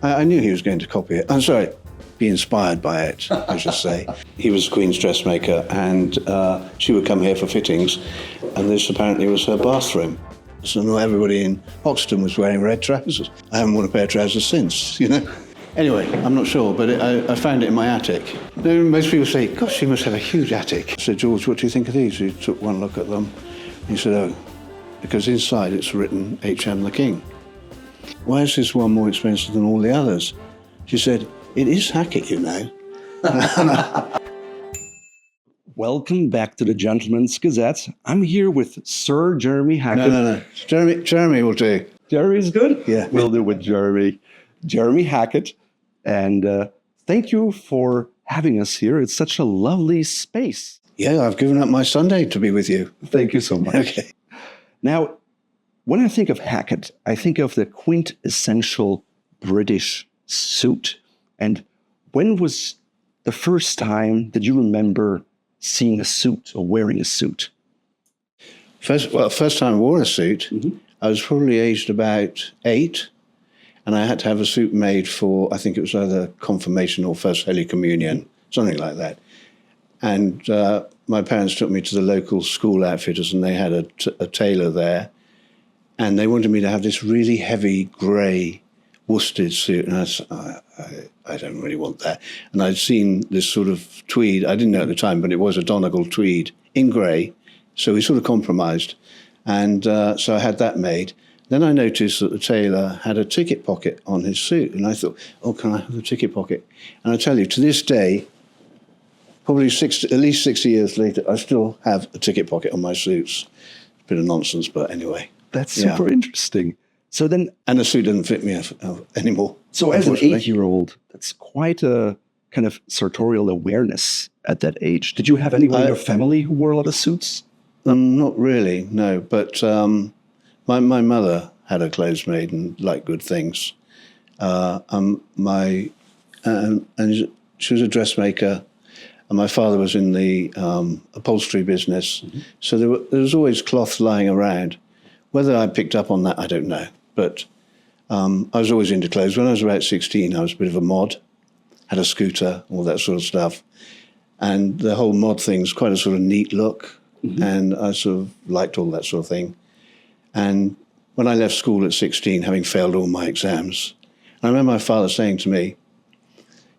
I knew he was going to copy it. I'm sorry, be inspired by it, I should say. He was Queen's dressmaker, and she would come here for fittings, and this apparently was her bathroom. So not everybody in Hoxton was wearing red trousers. I haven't worn a pair of trousers since, you know. Anyway, I'm not sure, but I found it in my attic. Most people say, gosh, you must have a huge attic. I said, George, what do you think of these? He took one look at them. He said, oh, because inside it's written H.M. the King. Why is this one more expensive than all the others? She said, it is Hackett, you know. Welcome back to the Gentleman's Gazette. I'm here with Sir Jeremy Hackett. No. Jeremy will do. Jeremy's good? Yeah. We'll do with Jeremy. Jeremy Hackett. And thank you for having us here. It's such a lovely space. Yeah, I've given up my Sunday to be with you. Thank you so much. Okay. Now, when I think of Hackett, I think of the quintessential British suit. And when was the first time that you remember seeing a suit or wearing a suit? First time I wore a suit, I was probably aged about 8, and I had to have a suit made for, I think it was either confirmation or First Holy Communion, something like that. And my parents took me to the local school outfitters, and they had a tailor there, and they wanted me to have this really heavy grey worsted suit, and I said, I don't really want that. And I'd seen this sort of tweed, I didn't know at the time, but it was a Donegal tweed in grey, so we sort of compromised. And so I had that made. Then I noticed that the tailor had a ticket pocket on his suit, and I thought, oh, can I have the ticket pocket? And I tell you, to this day, probably at least 60 years later, I still have a ticket pocket on my suits. It's a bit of nonsense, but anyway. That's super interesting. So then, and the suit doesn't fit me anymore. So as an 8-year-old, that's quite a kind of sartorial awareness at that age. Did you have anyone in your family who wore a lot of suits? Not really, no. But my mother had her clothes made and liked good things. And she was a dressmaker, and my father was in the upholstery business. So there was always cloth lying around. Whether I picked up on that, I don't know. But I was always into clothes. When I was about 16, I was a bit of a mod, had a scooter, all that sort of stuff. And the whole mod thing's quite a sort of neat look. And I sort of liked all that sort of thing. And when I left school at 16, having failed all my exams, I remember my father saying to me,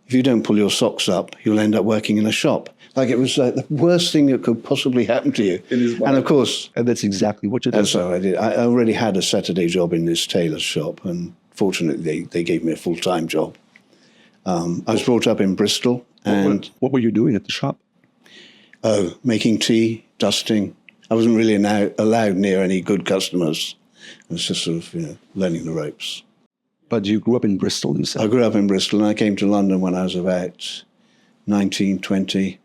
if you don't pull your socks up, you'll end up working in a shop. Like, it was like the worst thing that could possibly happen to you. And of course... And that's exactly what you did. And so I did. I already had a Saturday job in this tailor's shop, and fortunately they gave me a full-time job. I was brought up in Bristol. And what were you doing at the shop? Oh, making tea, dusting. I wasn't really allowed near any good customers. I was just sort of, learning the ropes. But you grew up in Bristol, you said? I grew up in Bristol, and I came to London when I was about 19, 20.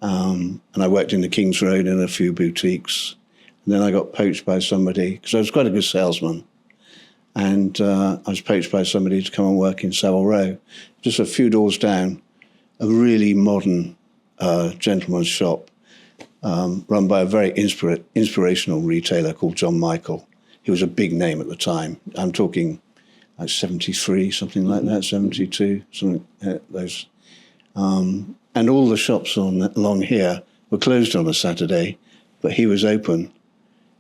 And I worked in the King's Road in a few boutiques. And then I got poached by somebody, because I was quite a good salesman. And I was poached by somebody to come and work in Savile Row, just a few doors down, a really modern gentleman's shop run by a very inspirational retailer called John Michael. He was a big name at the time. I'm talking like 73, something like that, 72, something those. And all the shops along here were closed on a Saturday, but he was open.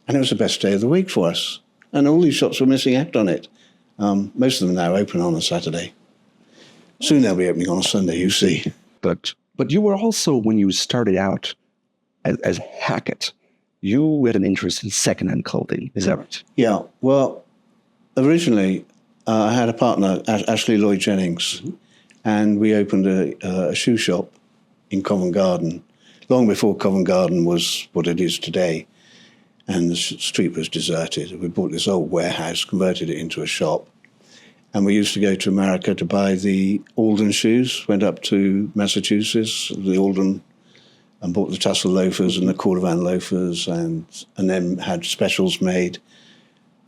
And it was the best day of the week for us. And all these shops were missing out on it. Most of them now open on a Saturday. Soon they'll be opening on a Sunday, you see. But you were also, when you started out as Hackett, you had an interest in second-hand clothing, is that right? Yeah, well, originally I had a partner, Ashley Lloyd Jennings, and we opened a shoe shop in Covent Garden, long before Covent Garden was what it is today, and the street was deserted. We bought this old warehouse, converted it into a shop, and we used to go to America to buy the Alden shoes, went up to Massachusetts, the Alden, and bought the tassel loafers and the cordovan loafers, and then had specials made.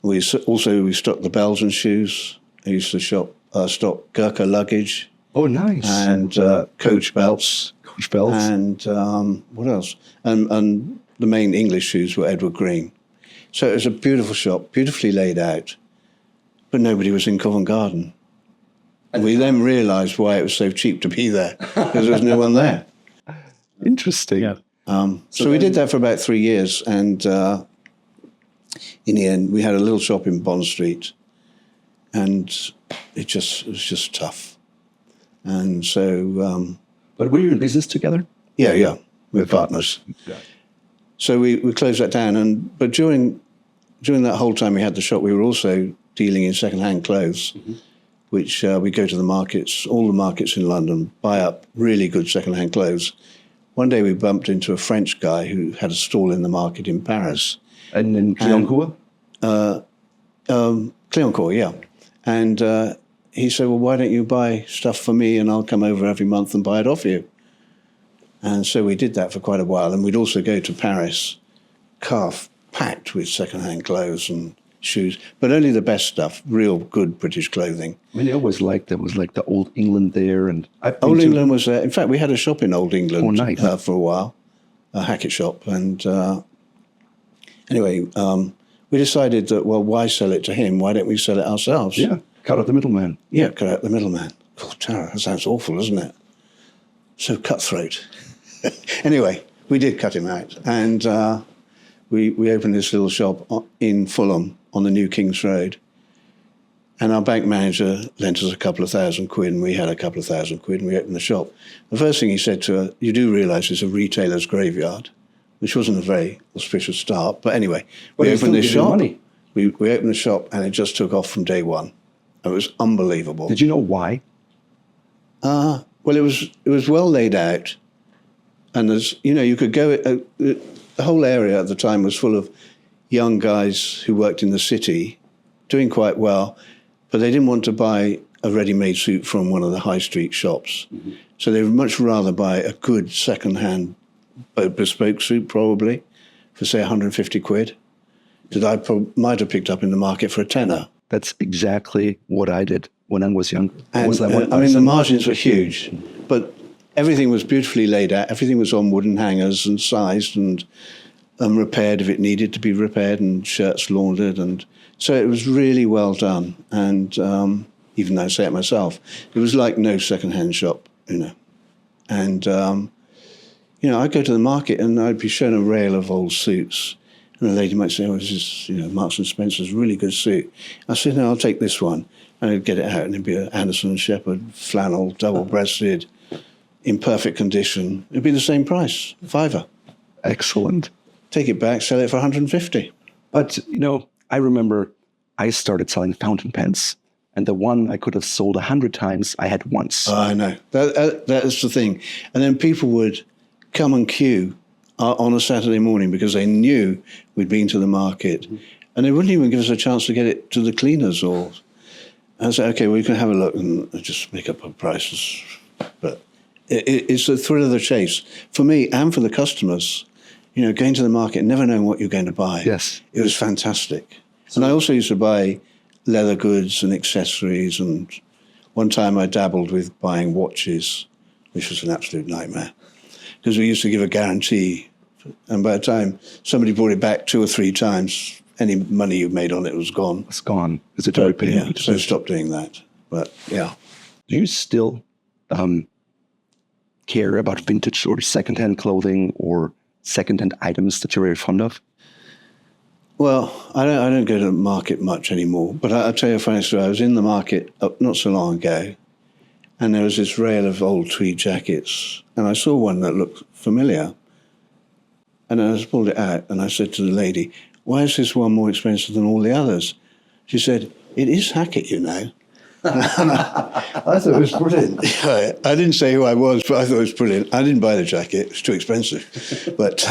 We stocked the Belgian shoes. I used to stock Gurkha luggage. Oh, nice. And Coach belts. Coach belts. And what else? And the main English shoes were Edward Green. So it was a beautiful shop, beautifully laid out. But nobody was in Covent Garden. We then realised why it was so cheap to be there, because there was no one there. Interesting. Yeah. So we did that for about 3 years, and in the end, we had a little shop in Bond Street, and it was just tough. And so, But were you in business together? yeah, we're partners. Yeah. So we closed that down, but during that whole time we had the shop, we were also dealing in second-hand clothes, which we go to the markets, all the markets in London, buy up really good second-hand clothes. One day we bumped into a French guy who had a stall in the market in Paris. And in Clignancourt? Clignancourt, yeah. And he said, well, why don't you buy stuff for me and I'll come over every month and buy it off you? And so we did that for quite a while. And we'd also go to Paris, packed with second-hand clothes and shoes, but only the best stuff, real good British clothing. I mean, I always liked there was like the Old England there. And Old England was there. In fact, we had a shop in Old England nice. For a while, a Hackett shop. And anyway, we decided that, well, why sell it to him? Why don't we sell it ourselves? Yeah, cut out the middleman. Yeah, cut out the middleman. Oh, Tara, that sounds awful, doesn't it? So cutthroat. Anyway, we did cut him out. And we opened this little shop in Fulham on the New King's Road. And our bank manager lent us a couple of £1,000, and we had a couple of £1,000, and we opened the shop. The first thing he said to her, you do realise it's a retailer's graveyard, which wasn't a very auspicious start. But anyway, we opened this shop. Money. We opened the shop, and it just took off from day one. It was unbelievable. Did you know why? Well, it was well laid out. And you could go, the whole area at the time was full of young guys who worked in the city, doing quite well, but they didn't want to buy a ready-made suit from one of the high street shops. Mm-hmm. So they would much rather buy a good second-hand bespoke suit, probably, for, say, £150, that I might have picked up in the market for a tenner. That's exactly what I did when I was young. And, the margins were huge, but everything was beautifully laid out. Everything was on wooden hangers and sized and repaired if it needed to be repaired, and shirts laundered. And so it was really well done. And even though I say it myself, it was like no second-hand shop, And, I'd go to the market and I'd be shown a rail of old suits. And the lady might say, oh, this is, Marks and Spencer's really good suit. I said, no, I'll take this one. And I'd get it out and it'd be an Anderson and Shepherd flannel, double-breasted, in perfect condition. It'd be the same price, £5. Excellent. Take it back, sell it for 150. But, I remember I started selling fountain pens, and the one I could have sold 100 times, I had once. I know. That is the thing. And then people would come and queue on a Saturday morning because they knew we'd been to the market. Mm-hmm. And they wouldn't even give us a chance to get it to the cleaners. And I said, okay, well, you can have a look and just make up our prices. But it's the thrill of the chase for me and for the customers. Going to the market, never knowing what you're going to buy. Yes, it was fantastic. And I also used to buy leather goods and accessories. And one time I dabbled with buying watches, which was an absolute nightmare because we used to give a guarantee, and by the time somebody brought it back 2 or 3 times, any money you made on it was gone. It's gone. Is it very painful? Yeah, so stop doing that. But yeah. Do you still care about vintage or secondhand clothing or secondhand items that you're very fond of? Well, I don't go to the market much anymore. But I'll tell you a funny story. I was in the market not so long ago, and there was this rail of old tweed jackets, and I saw one that looked familiar. And I just pulled it out, and I said to the lady, why is this one more expensive than all the others? She said, it is Hackett, I thought it was brilliant. I didn't say who I was, but I thought it was brilliant. I didn't buy the jacket. It was too expensive. But,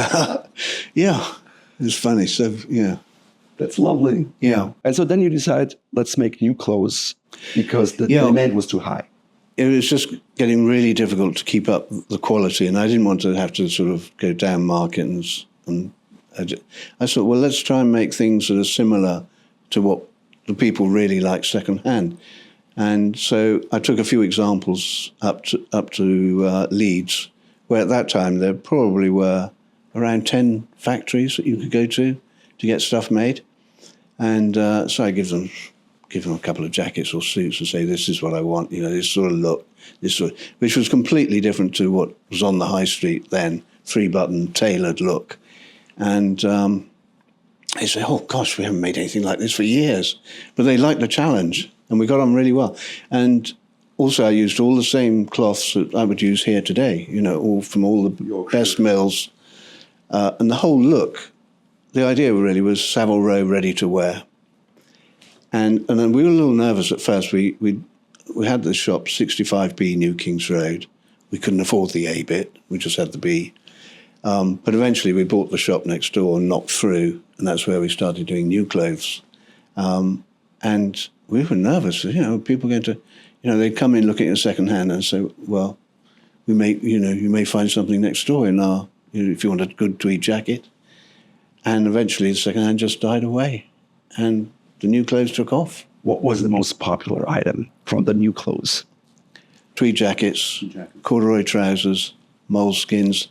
yeah, it was funny. So, yeah. That's lovely. Yeah. And so then you decide, let's make new clothes because the demand was too high. It was just getting really difficult to keep up the quality, and I didn't want to have to sort of go down market. And I thought, well, let's try and make things that are similar to what the people really like secondhand. And so I took a few examples up to Leeds, where at that time there probably were around 10 factories that you could go to get stuff made. And so I give them give them a couple of jackets or suits and say, this is what I want, this sort of look, which was completely different to what was on the high street then, 3-button tailored look. And they say, oh gosh, we haven't made anything like this for years. But they liked the challenge, and we got on really well. And also I used all the same cloths that I would use here today, all from all the best mills. And the whole look, the idea really was Savile Row ready-to-wear. And then we were a little nervous at first. We had the shop 65B New Kings Road. We couldn't afford the A bit. We just had the B. But eventually we bought the shop next door and knocked through, and that's where we started doing new clothes. And we were nervous, people going to, they'd come in looking at second hand and say, well, you may find something next door in our, if you want a good tweed jacket. And eventually the second hand just died away, and the new clothes took off. What was the most popular item from the new clothes? Tweed jackets, corduroy trousers, moleskins.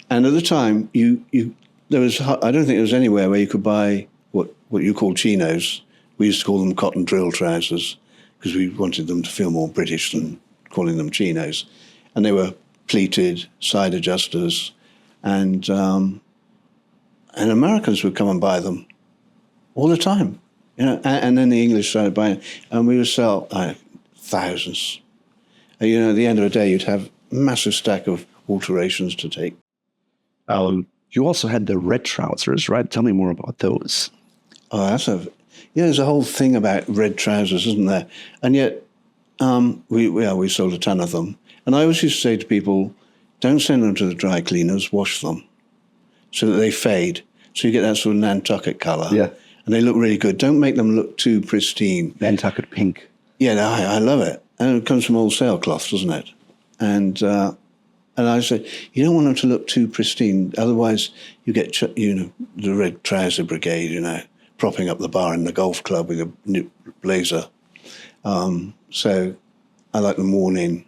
And at the time, I don't think there was anywhere where you could buy what you call chinos. We used to call them cotton drill trousers because we wanted them to feel more British than calling them chinos. And they were pleated, side adjusters, and Americans would come and buy them all the time. And then the English started buying, and we would sell thousands. At the end of the day, you'd have a massive stack of alterations to take. You also had the red trousers, right? Tell me more about those. Oh, there's a whole thing about red trousers, isn't there? And yet, we sold a ton of them. And I always used to say to people, don't send them to the dry cleaners, wash them so that they fade. So you get that sort of Nantucket color. Yeah. And they look really good. Don't make them look too pristine. Nantucket pink. Yeah, no, I love it. And it comes from old sailcloth, doesn't it? And I say, you don't want them to look too pristine. Otherwise, you get, the red trouser brigade, propping up the bar in the golf club with a new blazer. So I like them worn in.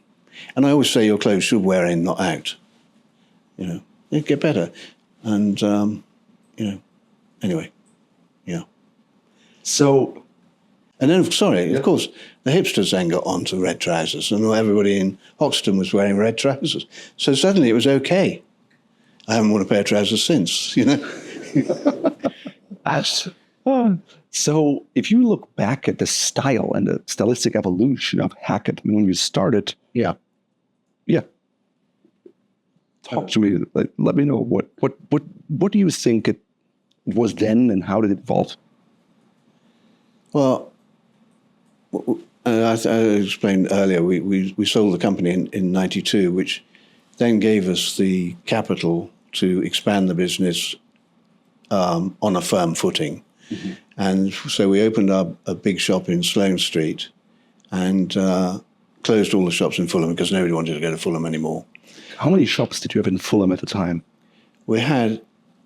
And I always say your clothes should wear in, not out. They get better. And, anyway, yeah. So... And then, of course, the hipsters then got onto red trousers, and everybody in Hoxton was wearing red trousers. So suddenly it was okay. I haven't worn a pair of trousers since, So if you look back at the style and the stylistic evolution of Hackett, when you started, yeah. Talk to me. Let me know what do you think it was then, and how did it evolve? Well, I explained earlier, we sold the company in 92, which then gave us the capital to expand the business on a firm footing. Mm-hmm. And so we opened up a big shop in Sloane Street and closed all the shops in Fulham because nobody wanted to go to Fulham anymore. How many shops did you have in Fulham at the time? We had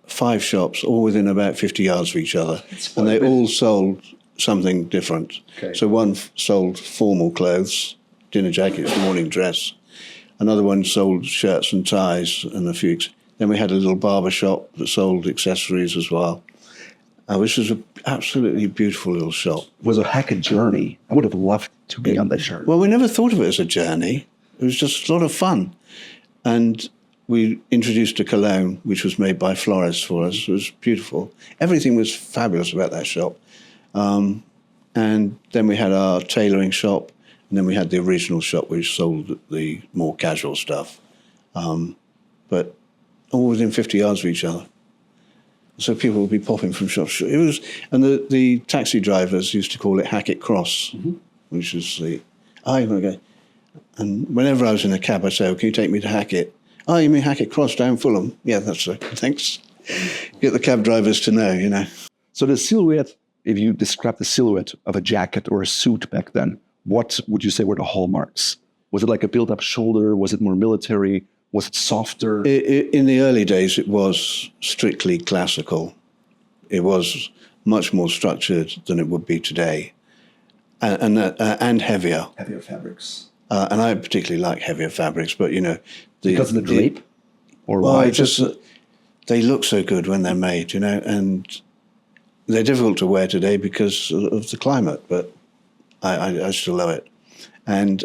5 shops, all within about 50 yards of each other. And they all sold something different. Okay. So one sold formal clothes, dinner jackets, morning dress. Another one sold shirts and ties and a few. Then we had a little barber shop that sold accessories as well, which was an absolutely beautiful little shop. It was a Hackett journey. I would have loved to be on that journey. Well, we never thought of it as a journey. It was just a lot of fun. And we introduced a cologne, which was made by florists for us. It was beautiful. Everything was fabulous about that shop. And then we had our tailoring shop, and then we had the original shop, which sold the more casual stuff. But all within 50 yards of each other. So people would be popping from shops. It was, and the taxi drivers used to call it Hackett Cross, mm-hmm. which was you want to go. And whenever I was in a cab, I'd say, can you take me to Hackett? Oh, you mean Hackett Cross down Fulham? Yeah, that's right. Thanks. Get the cab drivers to know, So the silhouette, if you describe the silhouette of a jacket or a suit back then, what would you say were the hallmarks? Was it like a built-up shoulder? Was it more military? Was it softer? In the early days, it was strictly classical. It was much more structured than it would be today, and heavier. Heavier fabrics. And I particularly like heavier fabrics, but because of the drape, or why? They look so good when they're made, and they're difficult to wear today because of the climate. But I still love it. And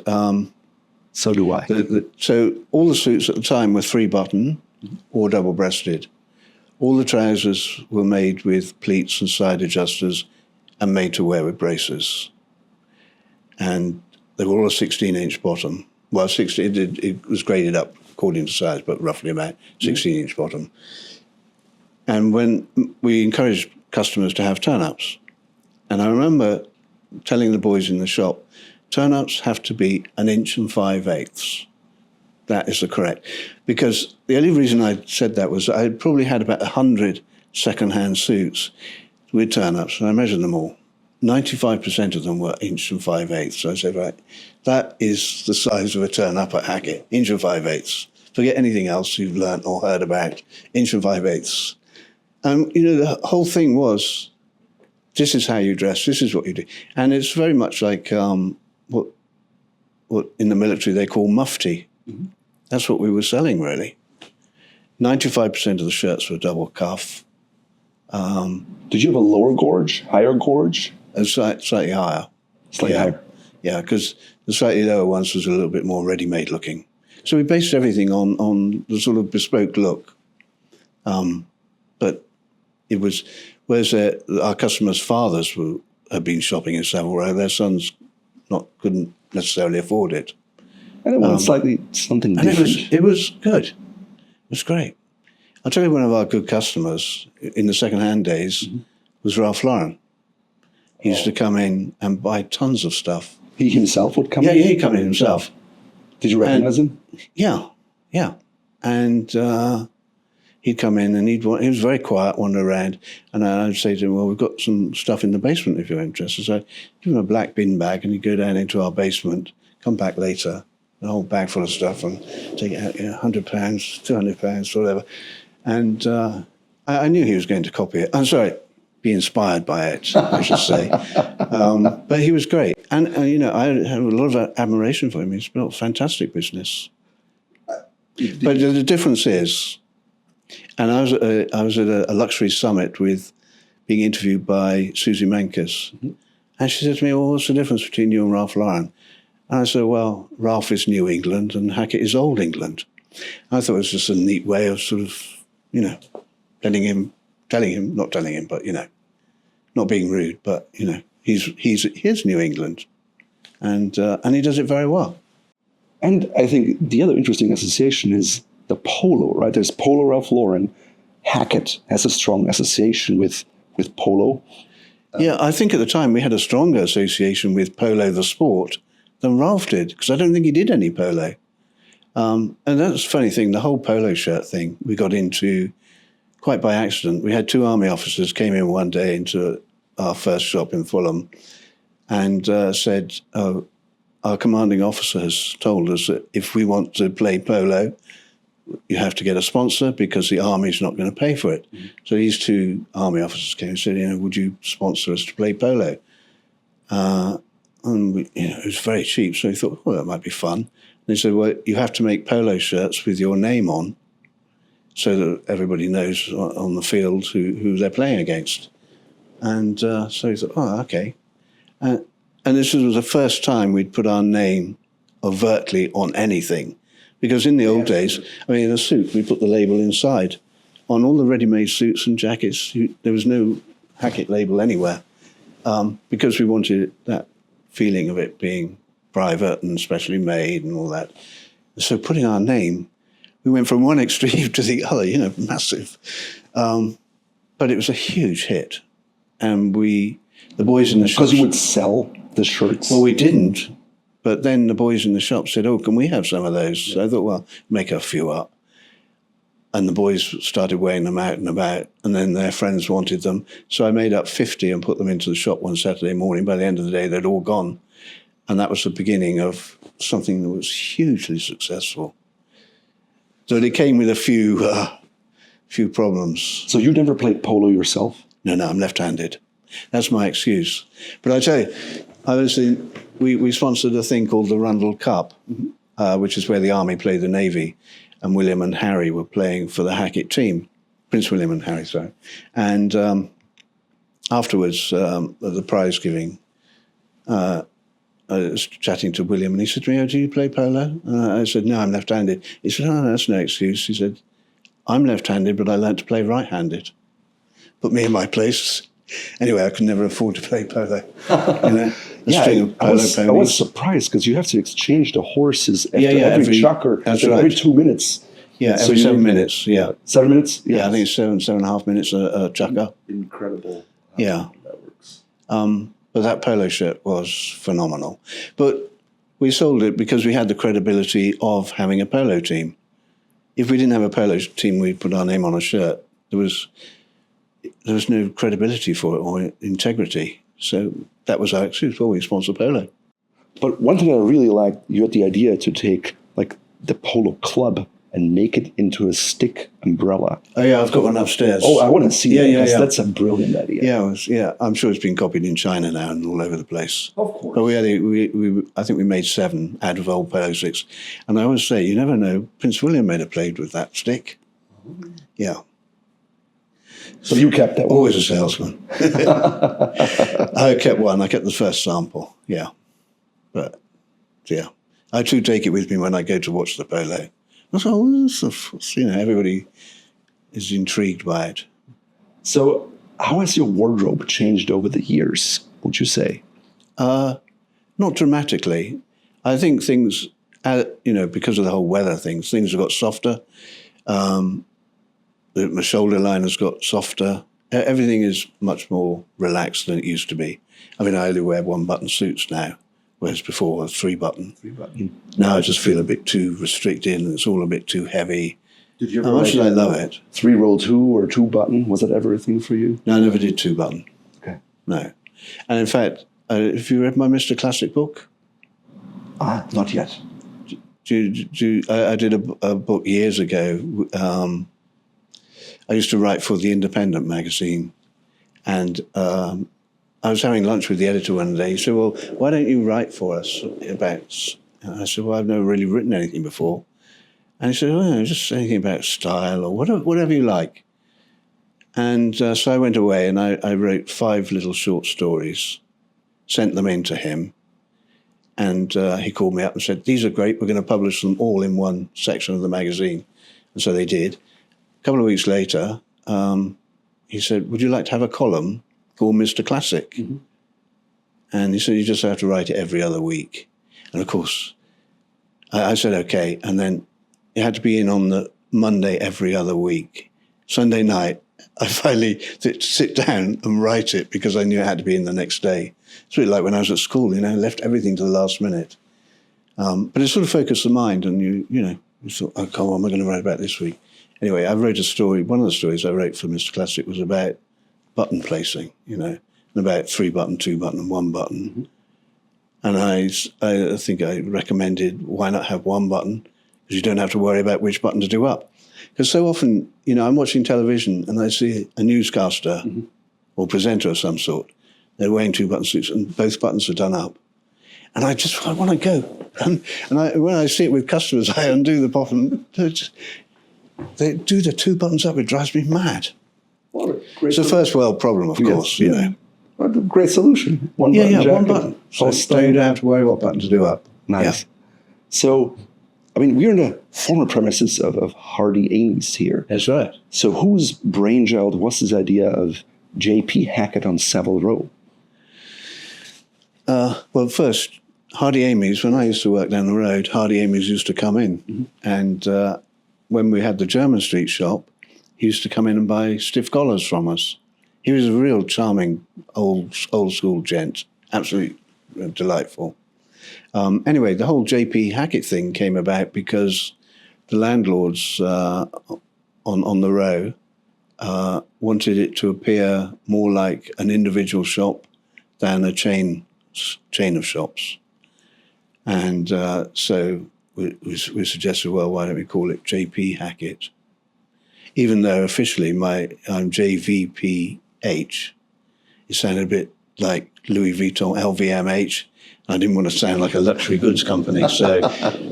So do I. so all the suits at the time were 3-button or double-breasted. All the trousers were made with pleats and side adjusters and made to wear with braces. And they were all a 16-inch bottom. Well, it was graded up according to size, but roughly about 16-inch bottom. And when we encouraged customers to have turn-ups, and I remember telling the boys in the shop, turn-ups have to be 1 inch and 5/8. That is the correct. Because the only reason I said that was I probably had about 100 second-hand suits with turn-ups, and I measured them all. 95% of them were 1 inch and 5/8. So I said, right, that is the size of a turn-up at Hackett, 1 inch and 5/8. Forget anything else you've learnt or heard about, 1 inch and 5/8. The whole thing was, this is how you dress, this is what you do. And it's very much like what in the military they call mufti. Mm-hmm. That's what we were selling, really. 95% of the shirts were double cuff. Did you have a lower gorge, higher gorge? Slightly higher. Slightly higher. Yeah, because the slightly lower ones was a little bit more ready-made looking. So we based everything on the sort of bespoke look. But it was, whereas our customers' fathers had been shopping in Savile Row, their sons couldn't necessarily afford it. And it was slightly something different. It was good. It was great. I'll tell you, one of our good customers in the second-hand days was Ralph Lauren. He used to come in and buy tons of stuff. He himself would come in? Yeah, he'd come in himself. Did you recognize him? Yeah. And he'd come in and he was very quiet, wander around. And I'd say to him, well, we've got some stuff in the basement if you're interested. So I'd give him a black bin bag and he'd go down into our basement, come back later, a whole bag full of stuff, and take it out, £100, £200, whatever. And I knew he was going to copy it. I'm sorry, be inspired by it, I should say. But he was great. And I have a lot of admiration for him. He's built fantastic business. But the difference is, and I was at a luxury summit being interviewed by Susie Menkes. Mm-hmm. And she said to me, well, what's the difference between you and Ralph Lauren? And I said, well, Ralph is New England and Hackett is Old England. I thought it was just a neat way of sort of, telling him, not telling him, but, not being rude, but, he's New England. And he does it very well. And I think the other interesting association is the polo, right? There's Polo Ralph Lauren. Hackett has a strong association with polo. Yeah, I think at the time we had a stronger association with polo, the sport, than Ralph did, because I don't think he did any polo. And that's a funny thing, the whole polo shirt thing we got into quite by accident. We had 2 army officers came in one day into our first shop in Fulham and said, our commanding officer has told us that if we want to play polo, you have to get a sponsor because the army's not going to pay for it. Mm-hmm. So these 2 army officers came and said, would you sponsor us to play polo? And it was very cheap, so we thought, well, that might be fun. And they said, well, you have to make polo shirts with your name on so that everybody knows on the field who they're playing against. And so we thought, oh, okay. And this was the first time we'd put our name overtly on anything. Because in the old days, in a suit, we put the label inside. On all the ready-made suits and jackets, there was no Hackett label anywhere because we wanted that feeling of it being private and specially made and all that. So putting our name, we went from one extreme to the other, massive. But it was a huge hit. And the boys in the shop... Because you would sell the shirts? Well, we didn't. But then the boys in the shop said, oh, can we have some of those? Yeah. So I thought, well, make a few up. And the boys started weighing them out and about, and then their friends wanted them. So I made up 50 and put them into the shop one Saturday morning. By the end of the day, they'd all gone. And that was the beginning of something that was hugely successful. So it came with a few problems. So you never played polo yourself? No, I'm left-handed. That's my excuse. But I tell you, we sponsored a thing called the Rundle Cup, which is where the Army played the Navy, and William and Harry were playing for the Hackett team. Prince William and Harry, sorry. And afterwards, at the prize giving, I was chatting to William, and he said to me, "Oh, do you play polo?" And I said, "No, I'm left-handed." He said, "Oh, no, that's no excuse." He said, "I'm left-handed, but I learned to play right-handed. Put me in my place." Anyway, I could never afford to play polo. I was surprised because you have to exchange the horses after every chucker. That's every right. 2 minutes. Yeah, every 7 minutes. Yeah, 7 minutes. yeah. I think it's 7.5 minutes a chucker. Incredible. Yeah, That works. but that polo shirt was phenomenal. But we sold it because we had the credibility of having a polo team. If we didn't have a polo team, we'd put our name on a shirt. There was no credibility for it or integrity. So that was our excuse. Well, we sponsor polo. But one thing I really liked, you had the idea to take like the polo club and make it into a stick umbrella. Oh yeah, I've got one upstairs. Oh, I want to see that. Yeah. That's a brilliant idea. Yeah, I'm sure it's been copied in China now and all over the place. Of course. But I think we made 7 out of old polo sticks. And I always say, you never know, Prince William may have played with that stick. Yeah. So you kept that one? Always a salesman. I kept one. I kept the first sample. Yeah. But, yeah. I too take it with me when I go to watch the polo. I thought, well, everybody is intrigued by it. So how has your wardrobe changed over the years, would you say? Not dramatically. I think things, because of the whole weather things have got softer. My shoulder line has got softer. Everything is much more relaxed than it used to be. I mean, I only wear 1-button suits now, whereas before I was 3-button. 3-button. Now I just feel a bit too restricted and it's all a bit too heavy. Did you ever much as I love it. 3-roll 2 or 2-button? Was that ever a thing for you? No, I never did 2-button. Okay. No. And in fact, have you read my Mr. Classic book? Not yet. I did a book years ago. I used to write for the Independent magazine, and I was having lunch with the editor one day. He said, "Well, why don't you write for us about?" And I said, "Well, I've never really written anything before." And he said, "Oh, just anything about style or whatever you like." And so I went away and I wrote 5 little short stories, sent them in to him, and he called me up and said, "These are great. We're going to publish them all in one section of the magazine." And so they did. A couple of weeks later, he said, "Would you like to have a column called Mr. Classic?" Mm-hmm. And he said, "You just have to write it every other week." And of course, I said, "Okay." And then it had to be in on the Monday every other week. Sunday night, I finally sit down and write it because I knew it had to be in the next day. It's really like when I was at school, left everything to the last minute. But it sort of focused the mind and you thought, "Oh, come on, what am I going to write about this week?" Anyway, I wrote a story. One of the stories I wrote for Mr. Classic was about button placing, and about 3-button, 2-button, and 1-button. Mm-hmm. And I think I recommended why not have 1-button, because you don't have to worry about which button to do up. Because so often, I'm watching television and I see a newscaster mm-hmm. or presenter of some sort. They're wearing 2-button suits and both buttons are done up. And I want to go. And when I see it with customers, I undo the button. They do the 2 buttons up. It drives me mad. It's a first world problem, of course, What a great solution. One button. So you don't have to worry what button to do up. Nice. Yeah. So, we're in the former premises of Hardy Amy's here. That's right. So whose brainchild was this idea of J.P. Hackett on Savile Row? Well, first, Hardy Amy's, when I used to work down the road, Hardy Amy's used to come in. Mm-hmm. And when we had the German Street shop, he used to come in and buy stiff collars from us. He was a real charming old school gent, absolutely delightful. Anyway, the whole J.P. Hackett thing came about because the landlords on the row wanted it to appear more like an individual shop than a chain of shops. And so we suggested, well, why don't we call it J.P. Hackett? Even though officially I'm JVPH. It sounded a bit like Louis Vuitton LVMH. I didn't want to sound like a luxury goods company. So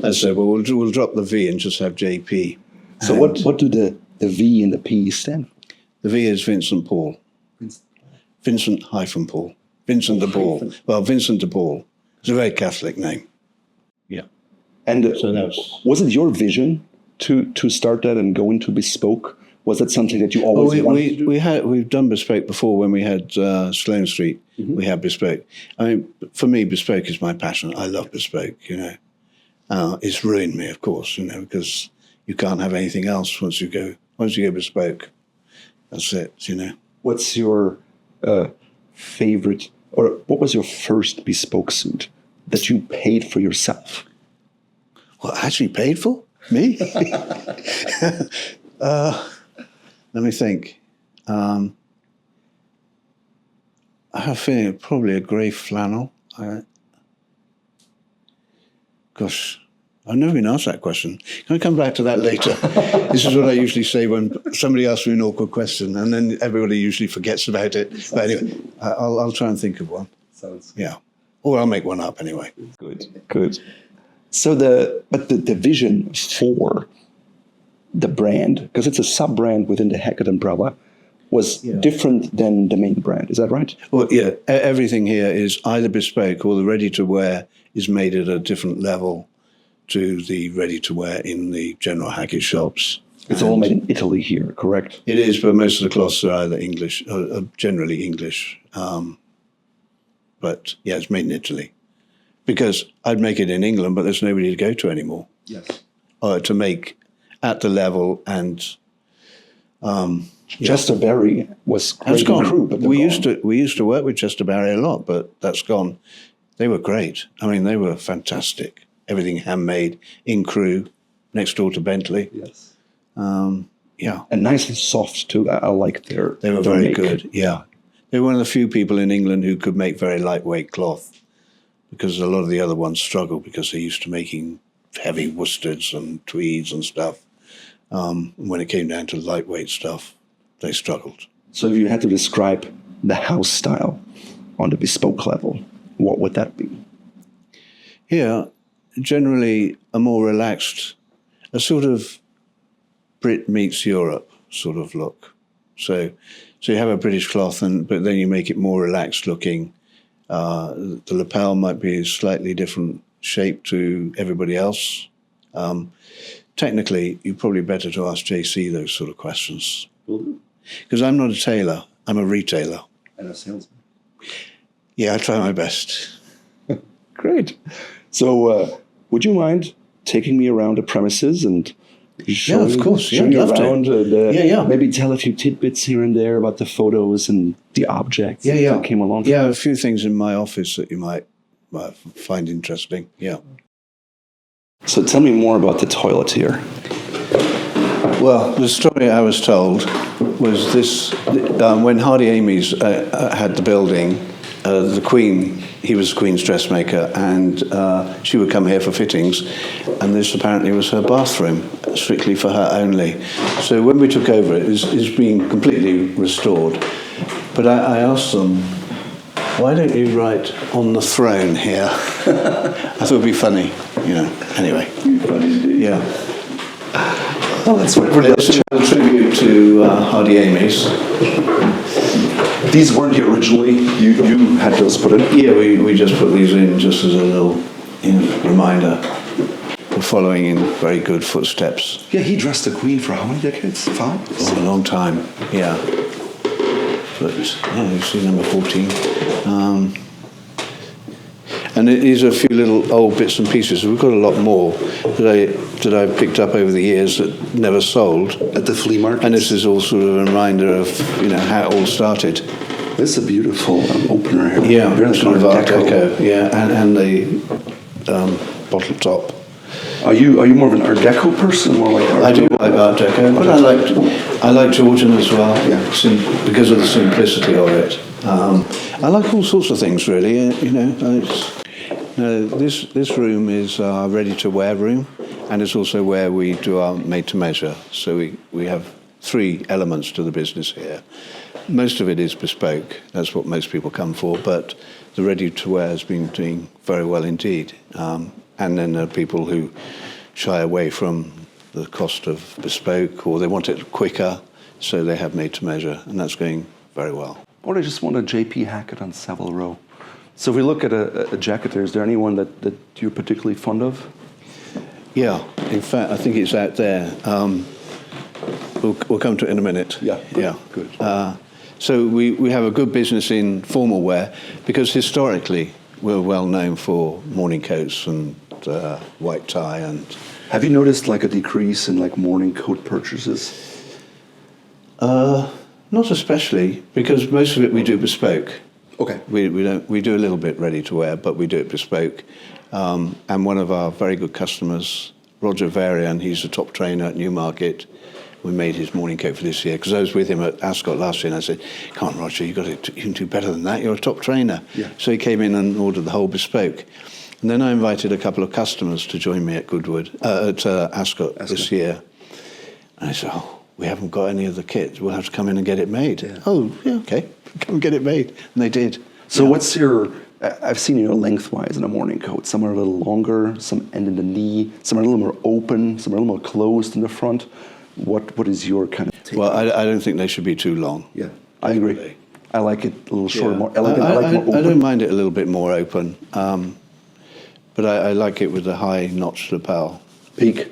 I said, well, we'll drop the V and just have JP. So what do the V and the P stand for? The V is Vincent Paul. Vincent-Paul. Vincent de Paul. Well, Vincent de Paul. It's a very Catholic name. Yeah. And So that was... was it your vision to start that and go into bespoke? Was that something that you always wanted to do? We've done bespoke before when we had Sloane Street. Mm-hmm. We had bespoke. I mean, for me, bespoke is my passion. I love bespoke. You know, it's ruined me, of course. You know, because you can't have anything else once you go bespoke. That's it. You know. What's your favorite, or what was your first bespoke suit that you paid for yourself? Well, actually paid for me. Let me think. I have a feeling probably a grey flannel. Gosh, I've never been asked that question. Can I come back to that later? This is what I usually say when somebody asks me an awkward question, and then everybody usually forgets about it. But anyway, I'll try and think of one. Sounds Yeah, or I'll make one up anyway. good. So the vision for the brand, because it's a sub-brand within the Hackett umbrella, was different than the main brand. Is that right? Well, yeah, everything here is either bespoke or the ready-to-wear is made at a different level to the ready-to-wear in the general Hackett shops. It's all made in Italy here, correct? It is, but most of the cloths are either English, generally English. But yeah, it's made in Italy. Because I'd make it in England, but there's nobody to go to anymore. Yes. To make at the level and... Chester Berry was That's great gone. crew, but We used to work with Chester Barry a lot, but that's gone. They were great. I mean, they were fantastic. Everything handmade, in crew, next door to Bentley. Yes. Yeah. And nice and soft too. I like their. They were their very make. good. Yeah. They were one of the few people in England who could make very lightweight cloth, because a lot of the other ones struggled because they're used to making heavy worsteds and tweeds and stuff. When it came down to lightweight stuff, they struggled. So if you had to describe the house style on the bespoke level, what would that be? Here, generally a more relaxed, a sort of Brit meets Europe sort of look. So you have a British cloth, but then you make it more relaxed looking. The lapel might be a slightly different shape to everybody else. Technically, you're probably better to ask JC those sort of questions. Because I'm not a tailor, I'm a retailer. And a salesman. Yeah, I try my best. Great. So would you mind taking me around the premises and showing, of course. Yeah, showing I'd love to. around? Maybe tell a few tidbits here and there about the photos and the objects that came along. Yeah, a few things in my office that you might find interesting. Yeah. So tell me more about the toilet here. Well, the story I was told was this: when Hardy Amy's had the building, the Queen, he was the Queen's dressmaker, and she would come here for fittings, and this apparently was her bathroom, strictly for her only. So when we took over, it's been completely restored. But I asked them, why don't you write on the throne here? I thought it would be funny, you know. Anyway. Funny indeed. Yeah. Oh, that's what It's a tribute to Hardy Amy's. These weren't here originally. You had those put in? Yeah, we just put these in just as a little reminder. We're following in very good footsteps. Yeah, he dressed the Queen for how many decades? 5? Oh, a long time, yeah. But, yeah, you see number 14. And these are a few little old bits and pieces. We've got a lot more that I picked up over the years that never sold. At the flea market? And this is all sort of a reminder of, how it all started. This is a beautiful opener here. Yeah, Very sort of Art Deco. Deco. Yeah, and the bottle top. Are you more of an Art Deco person, more like Art I do like Art Deco, but I like Georgian as well, because of the simplicity of it. I like all sorts of things, really. This room is our ready-to-wear room, and it's also where we do our made-to-measure. So we have 3 elements to the business here. Most of it is bespoke. That's what most people come for, but the ready-to-wear has been doing very well indeed. And then there are people who shy away from the cost of bespoke, or they want it quicker, so they have made-to-measure, and that's going very well. Or I just want a JP Hackett on Savile Row. So if we look at a jacket there, is there anyone that you're particularly fond of? Yeah, in fact, I think it's out there. We'll come to it in a minute. Yeah, good, yeah, good. So we have a good business in formal wear because historically we're well known for morning coats and white tie and. Have you noticed like a decrease in like morning coat purchases? Not especially, because most of it we do bespoke. Okay. We do a little bit ready to wear, but we do it bespoke. And one of our very good customers, Roger Varian, he's a top trainer at Newmarket. We made his morning coat for this year because I was with him at Ascot last year, and I said, "Come on, Roger, you can do better than that. You're a top trainer." Yeah. So he came in and ordered the whole bespoke. And then I invited a couple of customers to join me at Ascot this year. And I said, "Oh, we haven't got any of the kit. We'll have to come in and get it made." Yeah. Oh, yeah, okay. Come and get it made. And they did. So what's your, I've seen lengthwise in a morning coat. Some are a little longer, some end in the knee, some are a little more open, some are a little more closed in the front. What is your kind of take? Well, I don't think they should be too long. Yeah, I agree. I like it a little shorter, more elegant. I like more open. I don't mind it a little bit more open. But I like it with the high notched lapel. Peak,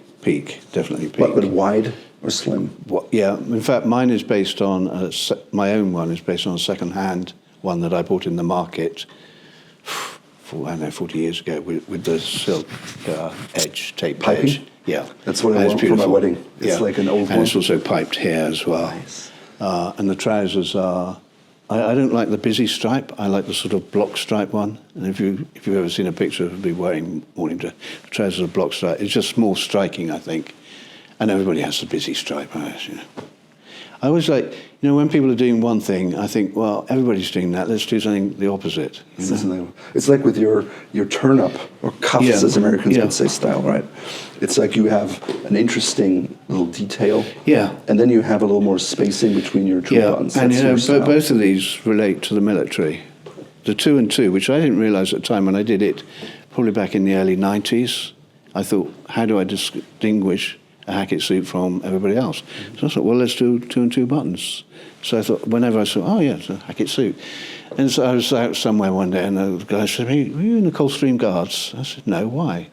Definitely peak. but wide or slim? Yeah, in fact, mine is based on, my own one is based on a second-hand one that I bought in the market, I don't know, 40 years ago, with the silk edge, tape Piping? edge. Yeah. That's what I want for my wedding. It's like an old one. And it's also piped here as well. Nice. And the trousers are, I don't like the busy stripe. I like the sort of block stripe one. And if you've ever seen a picture of me wearing morning dress, the trousers are block stripe. It's just more striking, I think. And everybody has the busy stripe. I always like, when people are doing one thing, I think, well, everybody's doing that. Let's do something the opposite. It's like with your turn-up or cuffs, as Americans would say, style, right? It's like you have an interesting little detail. Yeah. And then you have a little more spacing between your two buttons. And both of these relate to the military. The 2 and 2, which I didn't realise at the time when I did it, probably back in the early 90s, I thought, how do I distinguish a Hackett suit from everybody else? So I thought, well, let's do 2 and 2 buttons. So I thought, whenever I saw, oh yeah, it's a Hackett suit. And so I was out somewhere one day, and the guy said, "Hey, were you in the Coldstream Guards?" I said, "No, why?"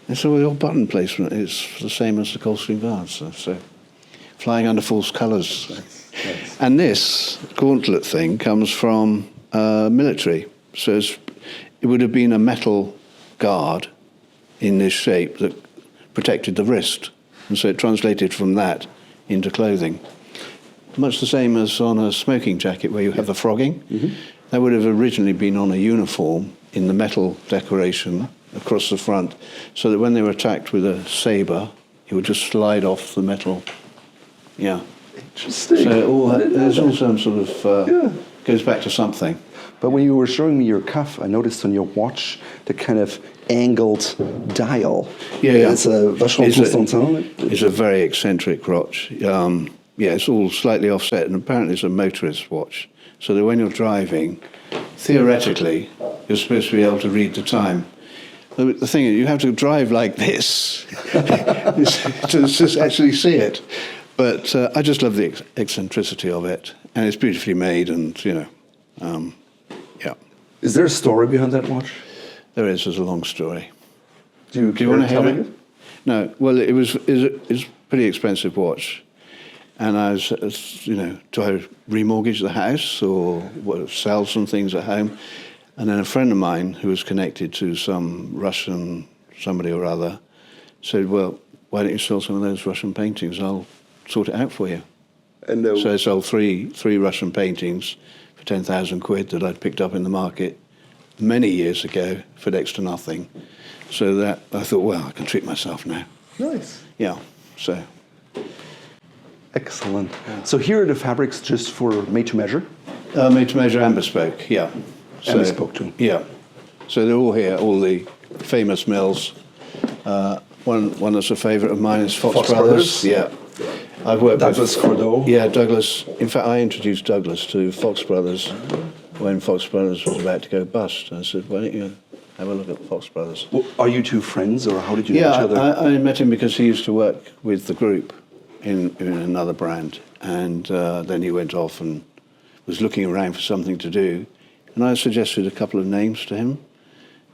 And so your button placement is the same as the Coldstream Guards. So flying under false colours. Nice. And this gauntlet thing comes from military. So it would have been a metal guard in this shape that protected the wrist. And so it translated from that into clothing. Much the same as on a smoking jacket where you have the frogging. Mm-hmm. That would have originally been on a uniform in the metal decoration across the front, so that when they were attacked with a sabre, it would just slide off the metal. Yeah. Interesting. So there's all some sort of, goes back to something. But when you were showing me your cuff, I noticed on your watch the kind of angled dial. Yeah. It's a Vacheron Constantin. It's a very eccentric watch. It's all slightly offset, and apparently it's a motorist watch. So that when you're driving, theoretically, you're supposed to be able to read the time. The thing is, you have to drive like this to actually see it. But I just love the eccentricity of it, and it's beautifully made, and Is there a story behind that watch? There's a long story. Do you want to hear it? No. Well, it's a pretty expensive watch, and I was, do I remortgage the house or sell some things at home? And then a friend of mine who was connected to some Russian somebody or other said, "Well, why don't you sell some of those Russian paintings? I'll sort it out for you." And so I sold three Russian paintings for 10,000 quid that I'd picked up in the market many years ago for next to nothing. So that I thought, well, I can treat myself now. Nice. Yeah. So. Excellent. Yeah. So here are the fabrics just for made to measure. Made to measure and bespoke. Yeah. And bespoke too. Yeah. So they're all here. All the famous mills. One that's a favourite of mine is Fox Brothers. Yeah. I've worked Douglas Cordeau. Yeah, Douglas. In fact, I introduced Douglas to Fox Brothers when Fox Brothers was about to go bust. I said, "Why don't you have a look at Fox Brothers?" Well, are you two friends, or how did you know each other? I met him because he used to work with the group in another brand, and then he went off and was looking around for something to do, And I suggested a couple of names to him.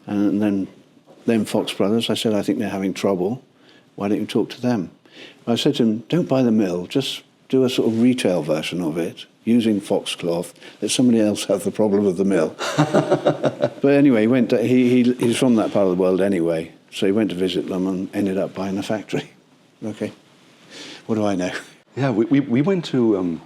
And then Fox Brothers, I said, I think they're having trouble. Why don't you talk to them? I said to him, don't buy the mill, just do a sort of retail version of it, using foxcloth. Let somebody else have the problem of the mill. But anyway, he's from that part of the world anyway, so he went to visit them and ended up buying the factory. Okay, what do I know? Yeah, we went to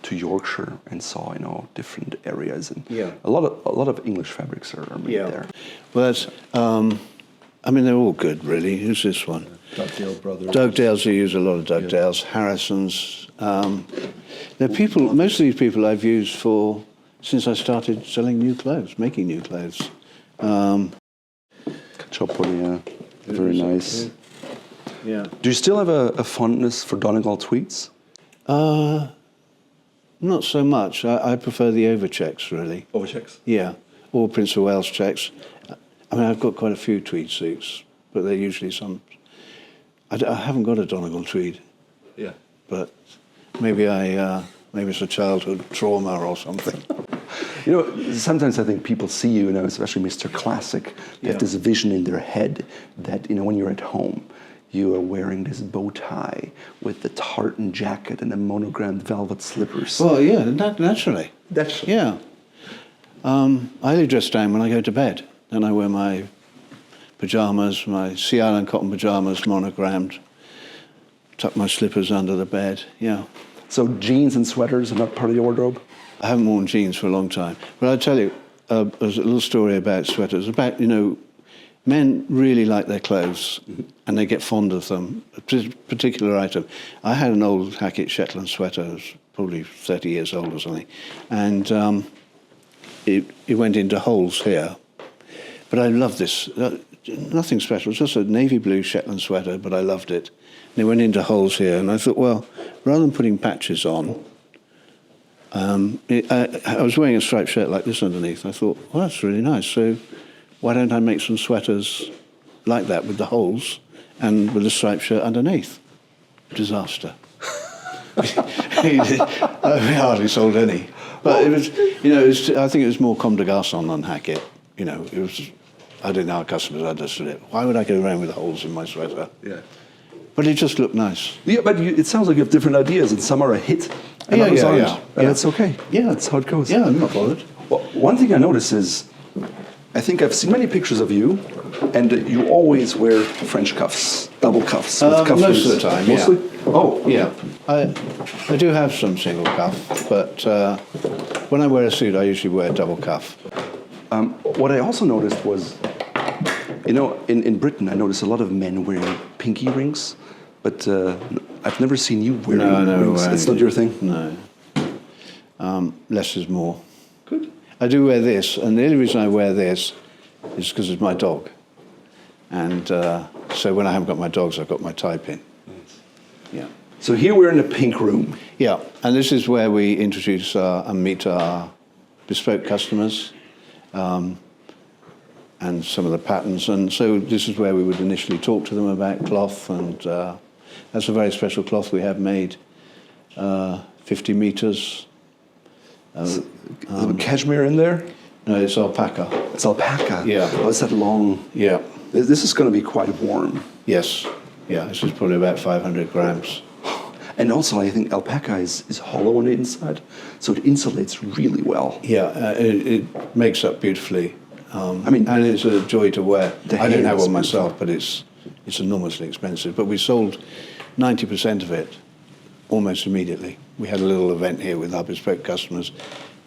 Yorkshire and saw different areas, and a lot of English fabrics are made there. Well, that's they're all good really. Who's this one? Dugdale Brothers. Dugdales, they use a lot of Dugdales. Harrisons. They're people. Most of these people I've used since I started selling new clothes, making new clothes. Caciopoli, very nice. Yeah. Do you still have a fondness for Donegal tweeds? Not so much. I prefer the overchecks, really. Overchecks? Yeah, or Prince of Wales checks. I mean, I've got quite a few tweed suits, but they're usually some... I haven't got a Donegal tweed. Yeah. But maybe it's a childhood trauma or something. Sometimes I think people see you, especially Mr. Classic, they have this vision in their head that, when you're at home, you are wearing this bow tie with the tartan jacket and the monogrammed velvet slippers. Well, yeah, naturally. Naturally. Yeah. I only dress down when I go to bed. Then I wear my pyjamas, my Sea Island cotton pyjamas, monogrammed, tuck my slippers under the bed, yeah. So jeans and sweaters are not part of your wardrobe? I haven't worn jeans for a long time. But I'll tell you, there's a little story about sweaters, about, men really like their clothes and they get fond of them, a particular item. I had an old Hackett Shetland sweater, it was probably 30 years old or something, and it went into holes here. But I love this, nothing special, just a navy blue Shetland sweater, but I loved it. And it went into holes here, and I thought, well, rather than putting patches on, I was wearing a striped shirt like this underneath. I thought, well, that's really nice. So why don't I make some sweaters like that with the holes and with a striped shirt underneath? Disaster. I hardly sold any. But it was, I think it was more comme des garçons than Hackett. It was, I don't know how customers understood it. Why would I go around with holes in my sweater? Yeah. But it just looked nice. Yeah, but it sounds like you have different ideas, and some are a hit, and others aren't. And that's okay. Yeah. That's how it goes. Yeah, I'm not bothered. Well, one thing I notice is, I think I've seen many pictures of you, and you always wear French cuffs, double cuffs. With cuff Most of the rings. time, Mostly? yeah. Oh. Yeah. I do have some single cuff, but when I wear a suit, I usually wear double cuff. What I also noticed was, in Britain, I noticed a lot of men wearing pinky rings, but I've never seen you wearing rings. It's not your thing? No. Less is more. Good. I do wear this, and the only reason I wear this is because it's my dog. And so when I haven't got my dogs, I've got my tie pin. Nice. Yeah. So here we're in the pink room. Yeah, and this is where we introduce and meet our bespoke customers. And some of the patterns, and so this is where we would initially talk to them about cloth, and that's a very special cloth we have made, 50 meters. Cashmere in there? No, it's alpaca. It's alpaca. Yeah. Oh, it's that long. Yeah. This is going to be quite warm. Yes. Yeah, this is probably about 500 grams. And also, I think alpaca is hollow on the inside, so it insulates really well. Yeah, it makes up beautifully. And it's a joy to wear. I don't have one myself, but it's enormously expensive. But we sold 90% of it almost immediately. We had a little event here with our bespoke customers.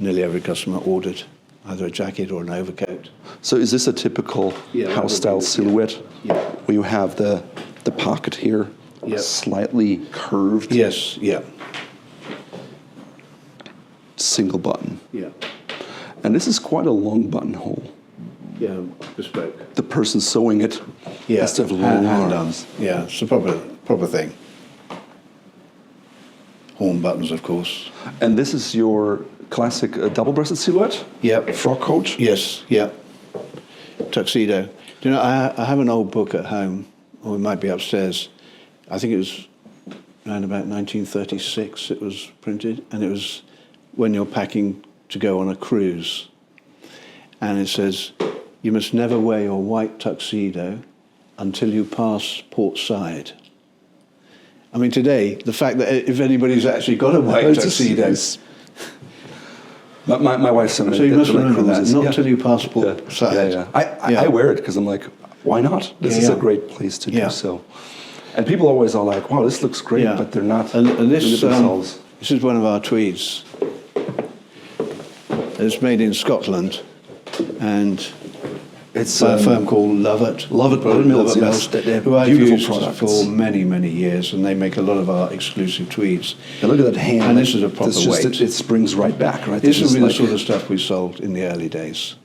Nearly every customer ordered either a jacket or an overcoat. So is this a typical house-style silhouette? Yeah. Where you have the pocket here, slightly curved? Yes, yeah. Single button. Yeah. And this is quite a long buttonhole. Yeah, bespoke. The person sewing it has to have long arms. Yeah, it's a proper thing. Horn buttons, of course. And this is your classic double-breasted silhouette? Yep. Frock coat? Yes, yeah. Tuxedo. Do you know, I have an old book at home, or it might be upstairs. I think it was around about 1936 it was printed, and it was when you're packing to go on a cruise. and it says, "You must never wear your white tuxedo until you pass port side." I mean, today, the fact that if anybody's actually got a white tuxedo... My wife's son. So you must remember that, not until you pass port side. I wear it because I'm like, why not? This is a great place to do so. And people always are like, wow, this looks great, but they're not and this, themselves. This is one of our tweeds. It's made in Scotland, and it's by a firm called Lovett. Lovett Mills, yes. Who I've used for many, many years, and they make a lot of our exclusive tweeds. Now look at that hand. And this is a proper weight. It springs right back, right? This would be the sort of stuff we sold in the early days.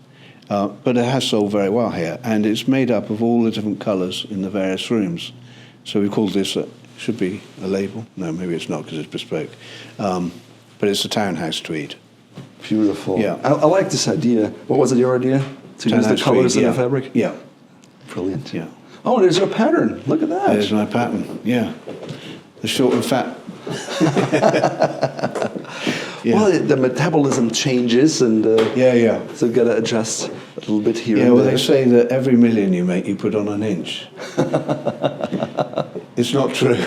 But it has sold very well here, and it's made up of all the different colours in the various rooms. So we call this, should be a label. No, maybe it's not because it's bespoke. But it's a townhouse tweed. Beautiful. Yeah. I like this idea. What was it, your idea? To use the colours in the fabric? Yeah. Brilliant. Yeah. Oh, there's your pattern. Look at that. There's my pattern, yeah. The short and fat. Well, the metabolism changes, and so you've got to adjust a little bit here. Yeah, well, they say that every million you make, you put on an inch. It's not true.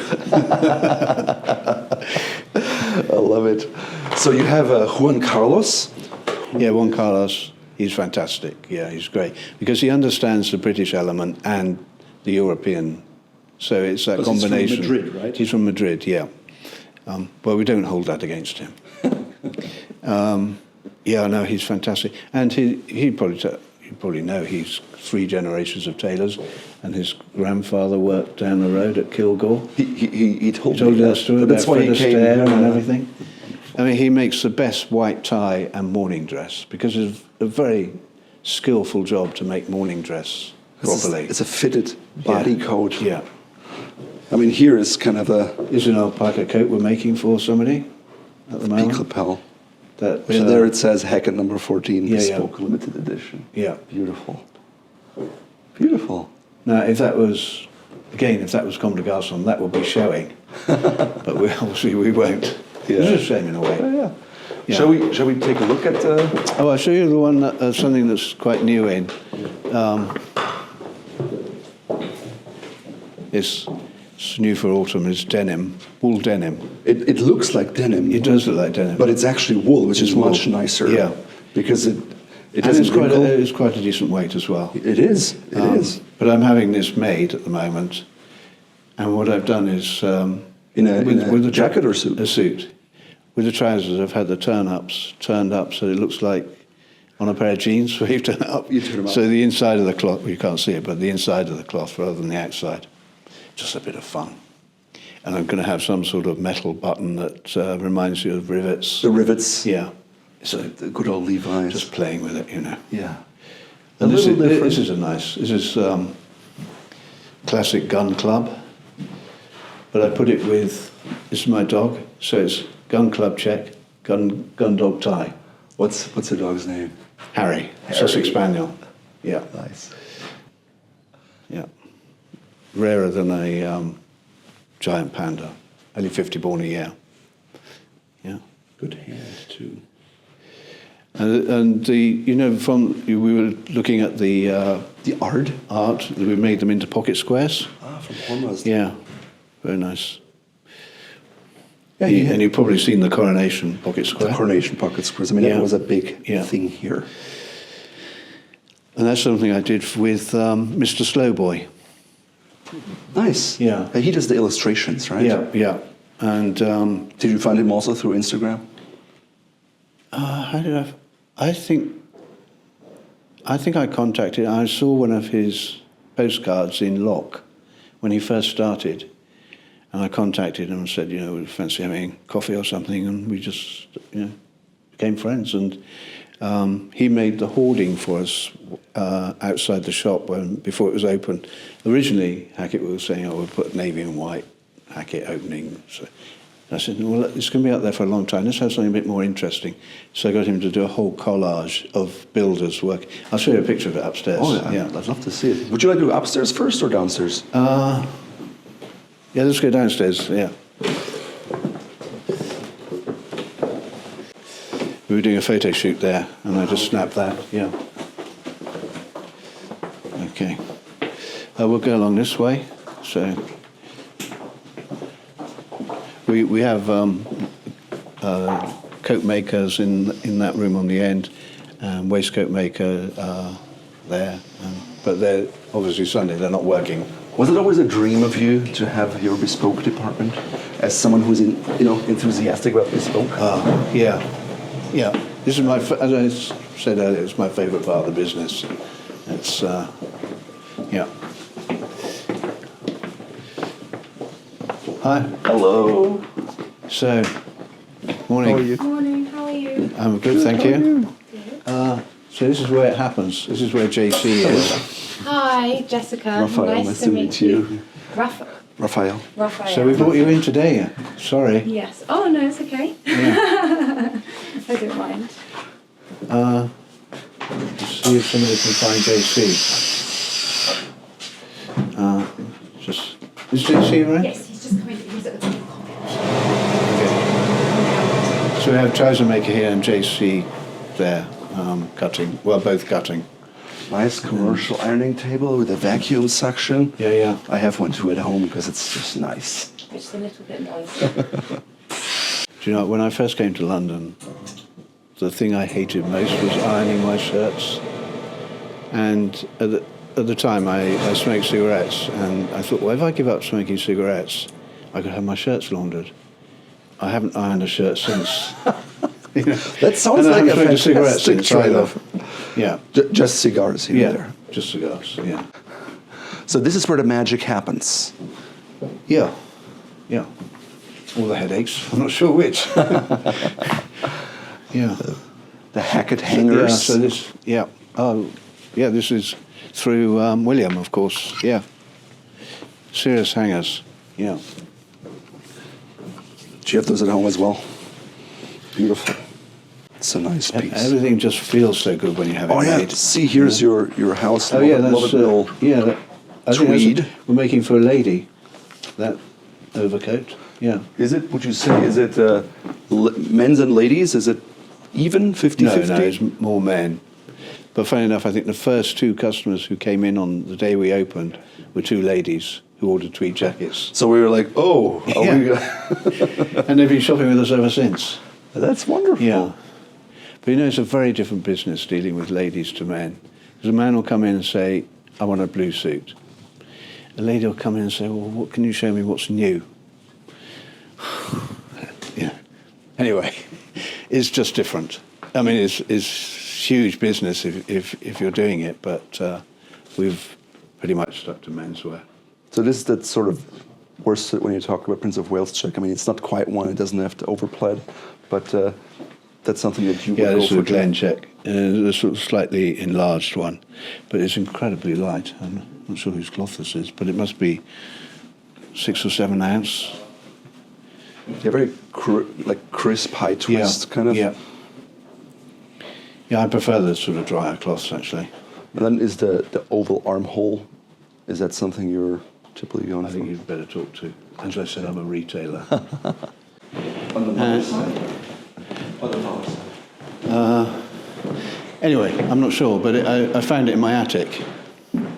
I love it. So you have Juan Carlos. Yeah, Juan Carlos, he's fantastic. Yeah, he's great because he understands the British element and the European. So it's that combination. He's from Madrid, right? He's from Madrid, yeah. Well, we don't hold that against him. Yeah, no, he's fantastic, and he probably know he's 3 generations of tailors, and his grandfather worked down the road at Kilgore. He told you me that story that's about why Fred he came Astaire and everything. I mean, he makes the best white tie and morning dress because it's a very skillful job to make morning dress properly. It's a fitted body coat. Yeah. I mean, here is kind of a... This is an alpaca coat we're making for somebody at the moment. Peak lapel. That, there it says Hackett number 14, yeah, Bespoke limited edition. Yeah. Beautiful. Beautiful. Now, if that was Comme des Garçons, that would be showing. But obviously we won't. Yeah. It's a shame in a way. Yeah. Shall we take a look at... Oh, I'll show you the one, that, something that's quite new in. It's new for autumn, it's denim, wool denim. It looks like denim. It does look like denim. But it's actually wool, which is much nicer. Yeah. Because it doesn't wrinkle. It's quite a decent weight as well. It is. It is. But I'm having this made at the moment. And what I've done is... with a jacket or suit? A suit. With the trousers, I've had the turn-ups turned up so it looks like on a pair of jeans where you turn it up. You turn them up. So the inside of the cloth, well, you can't see it, but the inside of the cloth rather than the outside. Just a bit of fun. And I'm going to have some sort of metal button that reminds you of rivets. The rivets? Yeah. So the good old Levi's. Just playing with it, you know. Yeah. And this is classic gun club. But I put it with, this is my dog, so it's gun club check, gun dog tie. What's the dog's name? Harry. Sussex Spaniel. Yeah. Nice. Yeah. Rarer than a giant panda. Only 50 born a year. Yeah. Good hair too. And we were looking at the art. We made them into pocket squares. From Hormuz. Yeah. Very nice. Yeah, and you've probably seen the Coronation Pocket Square. The Coronation Pocket Squares. I mean, that was a big thing here. And that's something I did with Mr. Slowboy. Nice. Yeah. He does the illustrations, right? Yeah, yeah. And did you find him also through Instagram? How did I think I contacted. I saw one of his postcards in Lock when he first started. And I contacted him and said, we fancy having coffee or something, and we just, became friends. And he made the hoarding for us outside the shop before it was open. Originally, Hackett was saying, we'll put navy and white Hackett opening. So I said, well, it's going to be out there for a long time. Let's have something a bit more interesting. So I got him to do a whole collage of builders' work. I'll show you a picture of it upstairs. Oh, yeah. I'd love to see it. Would you like to go upstairs first or downstairs? Yeah, let's go downstairs, yeah. We were doing a photo shoot there, and I just snapped that, yeah. We'll go along this way. So we have coat makers in that room on the end, waistcoat maker there. But they're obviously Sunday, they're not working. Was it always a dream of you to have your bespoke department as someone who's enthusiastic about bespoke? Yeah. This is as I said earlier, it's my favourite part of the business. It's yeah. Hi. Hello. So, morning. How are you? Morning, how are you? I'm good, thank you. Good. So this is where it happens. This is where JC is. Hi, Jessica. Raphael, nice to meet you. Raphael. Raphael. So we brought you in today. Sorry. Yes. Oh, no, it's okay. Yeah. I don't mind. Let's see if somebody can find JC. Is JC around? Yes, he's just coming. He's at the top of the coffee. Okay. So we have trouser maker here and JC there, cutting. Well, both cutting. Nice commercial ironing table with a vacuum suction. Yeah. I have one too at home because it's just nice. It's a little bit noisy. Do you know, when I first came to London, the thing I hated most was ironing my shirts. And at the time, I smoked cigarettes, and I thought, well, if I give up smoking cigarettes, I could have my shirts laundered. I haven't ironed a shirt since. You know, That sounds like a fantastic trade-off. Yeah. Just cigars here and there. Just cigars, yeah. So this is where the magic happens. Yeah. All the headaches, I'm not sure which. Yeah. The Hackett hangers. Yeah, so this, this is through William, of course, yeah. Serious hangers, yeah. Do you have those at home as well? Beautiful. It's a nice piece. Everything just feels so good when you have it made. See, here's your house. Oh, yeah, that's I think Tweed. we're making for a lady, that overcoat, yeah. Is it, would you say, is it men's and ladies? Is it even 50-50? No, it's more men. But funny enough, I think the first two customers who came in on the day we opened were two ladies who ordered tweed jackets. So we were like, oh. And they've been shopping with us ever since. That's wonderful. Yeah. But you know, it's a very different business dealing with ladies to men. Because a man will come in and say, I want a blue suit. A lady will come in and say, well, what can you show me what's new? Yeah. Anyway, it's just different. I mean, it's huge business if you're doing it, but we've pretty much stuck to menswear. So this is that sort of worst when you talk about Prince of Wales check. I mean, it's not quite one. It doesn't have to overplaid, but that's something that you would go for. Yeah, this is a Glen check. A sort of slightly enlarged one, but it's incredibly light. I'm not sure whose cloth this is, but it must be 6 or 7 ounce. Yeah, very crisp, high twist kind of. Yeah. Yeah, I prefer the sort of drier cloths actually. And then is the oval armhole, is that something you're typically going for? I think you'd better talk to. As I said, I'm a retailer. On the mother's side? On the father's side? Anyway, I'm not sure, but I found it in my attic. And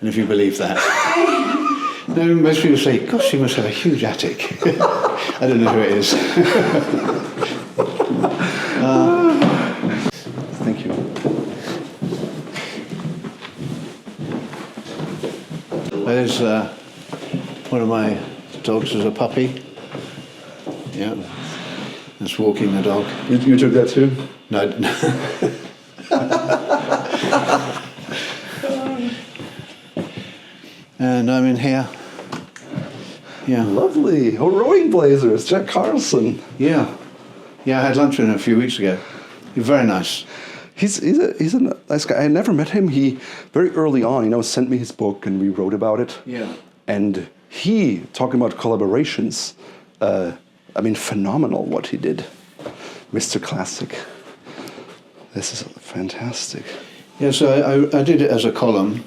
if you believe that. No, most people say, gosh, you must have a huge attic. I don't know who it is. Thank you. There's one of my dogs as a puppy. Yeah. That's walking the dog. You took that too? No. And I'm in here. Yeah. Lovely. Oh, rowing blazers. Jack Carlson. Yeah. Yeah, I had lunch with him a few weeks ago. He's very nice. He's a nice guy. I never met him. He, very early on, sent me his book and we wrote about it. Yeah. And he, talking about collaborations, phenomenal what he did. Mr. Classic. This is fantastic. Yeah, so I did it as a column,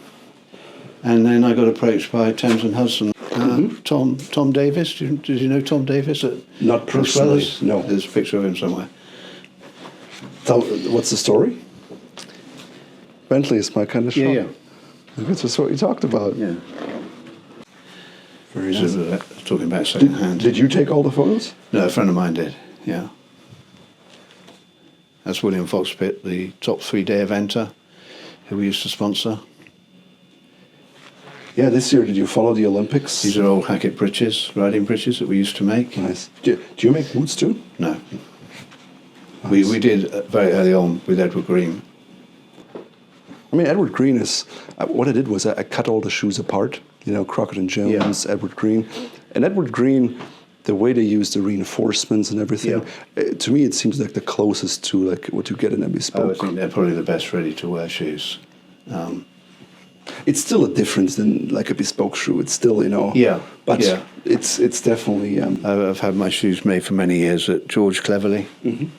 and then I got approached by Thames and Hudson. Tom Davis, did you know Tom Davis? Not personally, no. There's a picture of him somewhere. What's the story? Bentley is my kind of shop. Yeah. That's just what we talked about. Yeah. Very So, nice. talking about second hand. Did you take all the photos? No, a friend of mine did. Yeah. That's William Foxpitt, the top 3-day eventer, who we used to sponsor. Yeah, this year, did you follow the Olympics? These are old Hackett breeches, riding breeches that we used to make. Nice. Do you make boots too? No. Nice. We did very early on with Edward Green. I mean, Edward Green is, what I did was I cut all the shoes apart, you know, Crockett and Jones, Yeah. Edward Green. And Edward Green, the way they use the reinforcements and everything, to me it seems like the closest to like what you get in a I Bespoke. think they're probably the best ready-to-wear shoes. It's still a difference than like a Bespoke shoe. It's still, you know. Yeah, But yeah. it's definitely. I've had my shoes made for many years at George Cleverley. Mhm.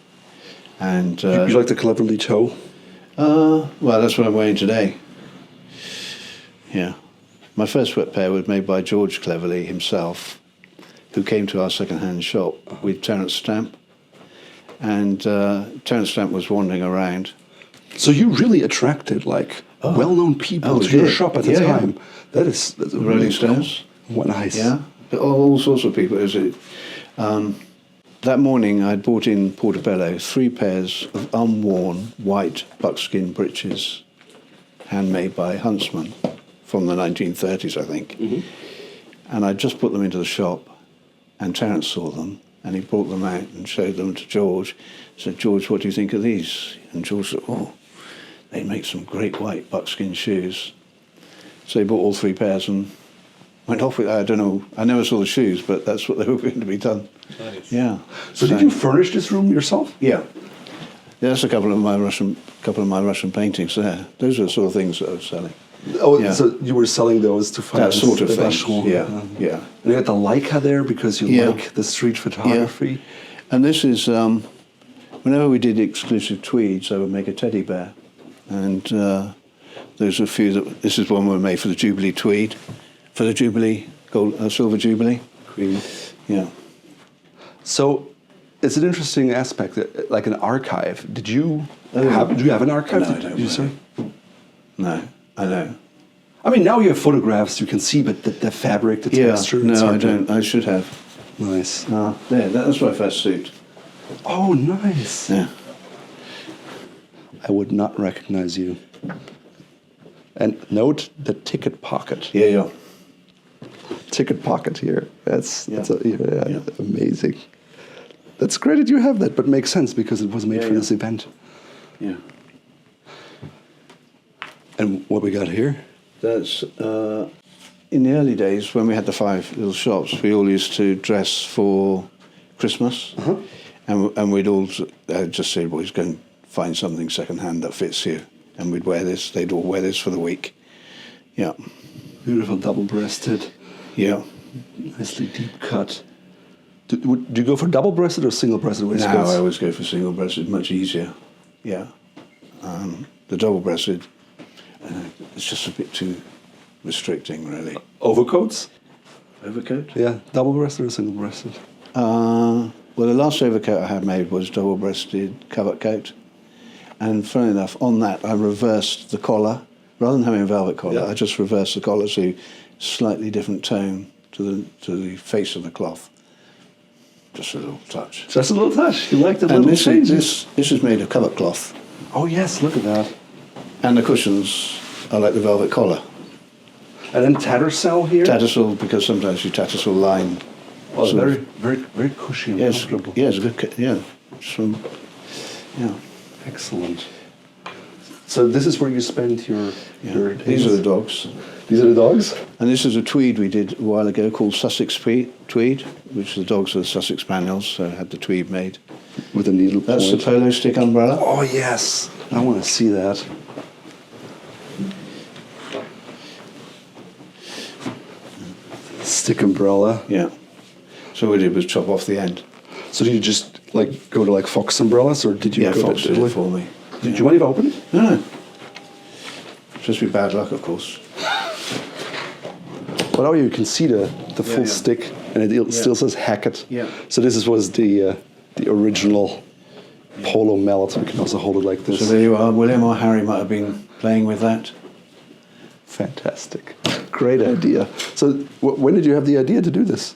And you like the cleverly toe? well, that's what I'm wearing today. Yeah. My first wet pair was made by George Cleverley himself, who came to our second-hand shop with Terence Stamp. And Terence Stamp was wandering around. So you really attracted like well-known people Oh, to your yeah. shop at the Yeah, yeah. time. That's The Rolling Stones. What nice. Yeah. All sorts of people. That morning I'd bought in Portobello 3 pairs of unworn white buckskin breeches, handmade by Huntsman from the 1930s, I think. Mm-hmm. And I just put them into the shop, and Terence saw them, and he brought them out and showed them to George. Said, "George, what do you think of these?" And George said, "Oh, they make some great white buckskin shoes." So he bought all 3 pairs and went off with that. I don't know. I never saw the shoes, but that's what they were going to be done. Nice. Yeah. So did you furnish this room yourself? Yeah. That's a couple of my Russian paintings there. Those are the sort of things that I was selling. Oh, Yeah. so you were selling those to That finance sort of the thing. restaurant. Yeah, yeah. And you had the Leica there because you Yeah. like the street photography. And this is, whenever we did exclusive tweeds, I would make a teddy bear. And there's a few that, this is one we made for the Jubilee tweed, for the Jubilee, Silver Jubilee. Cream. Yeah. So it's an interesting aspect, like an archive. Do you Oh. have an archive? No, I don't You really. say? No, I know. I mean, now you have photographs, you can see, but the fabric, the Yeah, texture. it's no, I hard to- don't. I should have. Nice. There, that's my first suit. Oh, nice. Yeah. I would not recognize you. And note the ticket pocket. Yeah, yeah. Ticket pocket here. That's Yeah. yeah. Amazing. That's great that you have that, but makes sense because it was made Yeah, for yeah. this event. Yeah. And what we got here? That's in the early days when we had the 5 little shops. We all used to dress for Christmas, and we'd all just say, "Boys, go and find something second-hand that fits you," and we'd wear this. They'd all wear this for the week. Yeah, Beautiful double-breasted, yeah. nicely deep cut. Do you go for double-breasted or single-breasted Now waistcoats? I always go for single-breasted, much easier. Yeah, the double-breasted, it's just a bit too restricting, really. Overcoats? Overcoat? Yeah, double-breasted or single-breasted? Well, the last overcoat I had made was double-breasted covert coat. And funnily enough, on that, I reversed the collar. Rather than having a velvet collar, Yeah. I just reversed the collar to slightly different tone to the face of the cloth. Just a little touch. Just a little touch. You like the And little this changes? is made of covert cloth. Oh, yes, look at that. And the cushions are like the velvet collar. And then tattersall here? Tattersall, because sometimes you tattersall line. Oh, sort very, of- very, very cushy and Yes, comfortable. yeah, it's a good, yeah. Yeah. Excellent. So this is where you spend your Yeah. These are the dogs. These are the dogs? And this is a tweed we did a while ago called Sussex Tweed, which the dogs are the Sussex Spaniels, so I had the tweed made. With a needle That's point. the polo stick umbrella. Oh, yes. I want to see that. Stick umbrella. Yeah. So what we did was chop off the end. So did you just like go to like Fox umbrellas, or did you Yeah, go Fox to did Italy? it for me. Did you want to open it? No. Just be bad luck, of course. But now you can see the full yeah. stick, and it still says Hackett. Yeah. So this was the original polo mallet. We can also hold it like this. So there you are. William or Harry might have been playing with that. Fantastic. Great idea. So when did you have the idea to do this?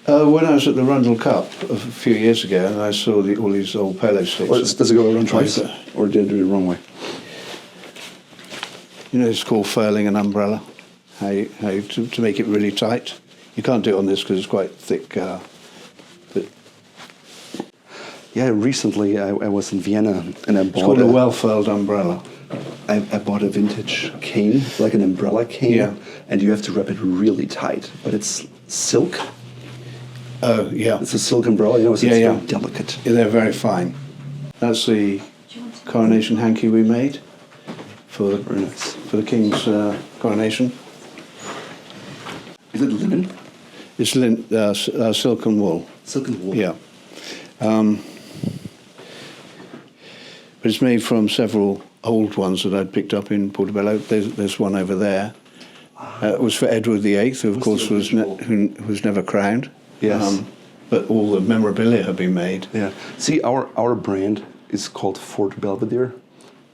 When I was at the Rundle Cup a few years ago, and I saw all these old polo sticks. Does it go around twice? Or did I do it the wrong way? You know, it's called furling an umbrella. To make it really tight. You can't do it on this because it's quite thick. But yeah, recently I was in Vienna and I bought it's called a well-furled umbrella. I bought a vintage cane, like an umbrella cane, Yeah. and you have to wrap it really tight. But it's silk. Oh, yeah. It's a silk umbrella, so it's very delicate. Yeah, they're very fine. That's the coronation hanky we made for the King's coronation. Is it linen? It's silk and wool. Silk and wool. Yeah. But it's made from several old ones that I'd picked up in Portobello. There's one over there. It was for Edward VIII, who of course was never crowned. Yes. But all the memorabilia have been made. Yeah. See, our brand is called Fort Belvedere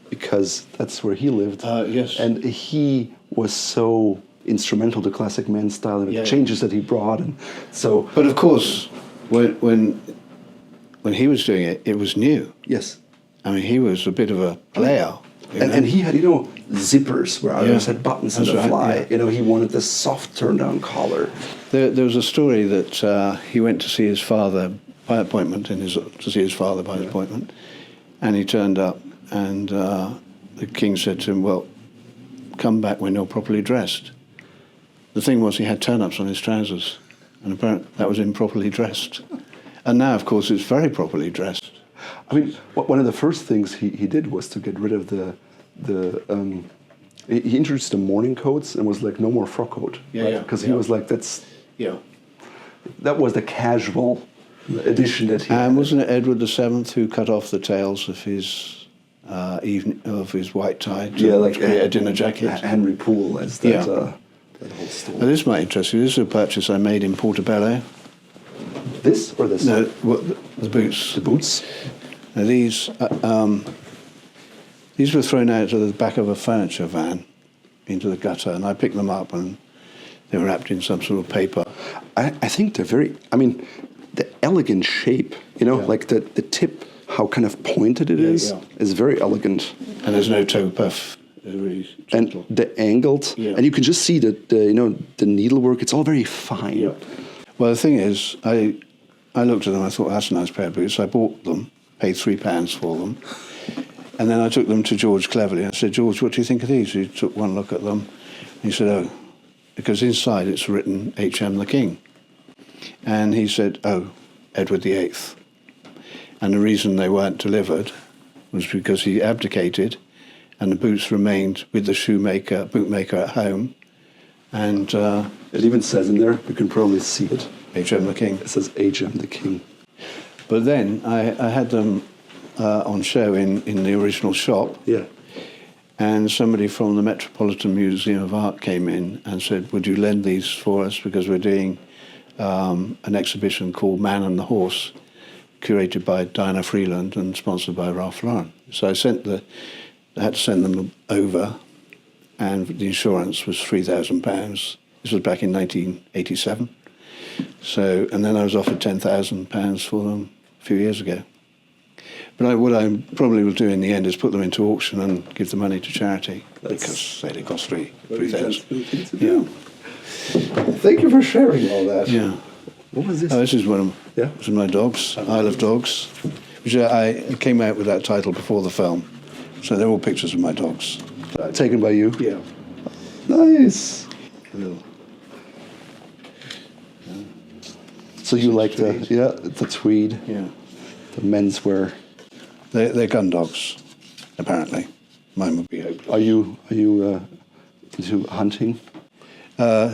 because that's where he lived. Yes. And he was so instrumental to classic men's style and the changes that he brought, and so. But of course, when he was doing it, it was new. Yes. I mean, he was a bit of a player. And he had, zippers where others had buttons in the That's fly. right, yeah. He wanted this soft turn-down collar. There was a story that he went to see his father by appointment, and he turned up, and the King said to him, "Well, come back when you're properly dressed." The thing was, he had turn-ups on his trousers, and apparently that was improperly dressed. And now, of course, it's very properly dressed. I mean, one of the first things he did was to get rid of he introduced the morning coats and was like, no more frock coat. Because he was like, that was the casual edition that he And wasn't it Edward VII who cut off the tails of his white tie to create a dinner jacket? Henry Poole as that, that whole story. Now, this might interest you. This is a purchase I made in Portobello. This or this? No, the boots. The boots? Now these were thrown out of the back of a furniture van into the gutter, and I picked them up, and they were wrapped in some sort of paper. I think they're very, the elegant shape, like the tip, how kind of pointed it is very elegant. And there's no toe puff. Really gentle. And the angled, and you can just see that, the needlework, it's all very fine. Yeah. Well, the thing is, I looked at them, I thought, that's a nice pair of boots. I bought them, paid £3 for them. And then I took them to George Cleverly. I said, "George, what do you think of these?" He took one look at them. He said, "Oh," because inside it's written H.M. the King. And he said, "Oh, Edward VIII." And the reason they weren't delivered was because he abdicated and the boots remained with the bootmaker at home. And it even says in there, you can probably see it. H.M. the King. It says H.M. the King. But then I had them on show in the original shop. Yeah. And somebody from the Metropolitan Museum of Art came in and said, "Would you lend these for us? Because we're doing an exhibition called Man and the Horse, curated by Diana Freeland and sponsored by Ralph Lauren." So I had to send them over, and the insurance was £3,000. This was back in 1987. So, and then I was offered £10,000 for them a few years ago. But what I probably will do in the end is put them into auction and give the money to charity, because say they cost £3,000. Yeah. Thank you for sharing all that. Yeah. What was this? Oh, this is one of my dogs, Isle of Dogs, which I came out with that title before the film. So they're all pictures of my dogs. Taken by you? Yeah. Nice. Cool. So you like the tweed, the menswear. They're gun dogs, apparently. Mine would be hopeless. Are you into hunting?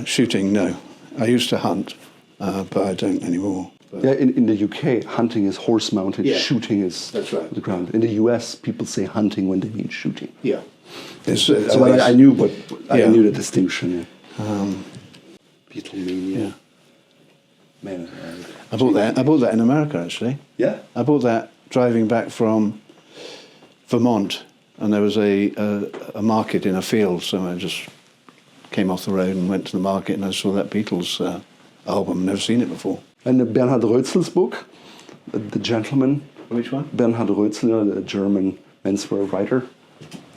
Shooting, no. I used to hunt, but I don't anymore. But Yeah, in the UK, hunting is horse-mounted, shooting is That's right. the ground. In the US, people say hunting when they mean shooting. Yeah. So I knew I knew the distinction. Beatlemania. Yeah. Man, I bought that in America, actually. yeah. I bought that driving back from Vermont, and there was a market in a field somewhere just came off the road and went to the market, and I saw that Beatles album. Never seen it before. And Bernhard Rötzel's book, The Gentleman. Which one? Bernhard Rötzel, a German menswear writer.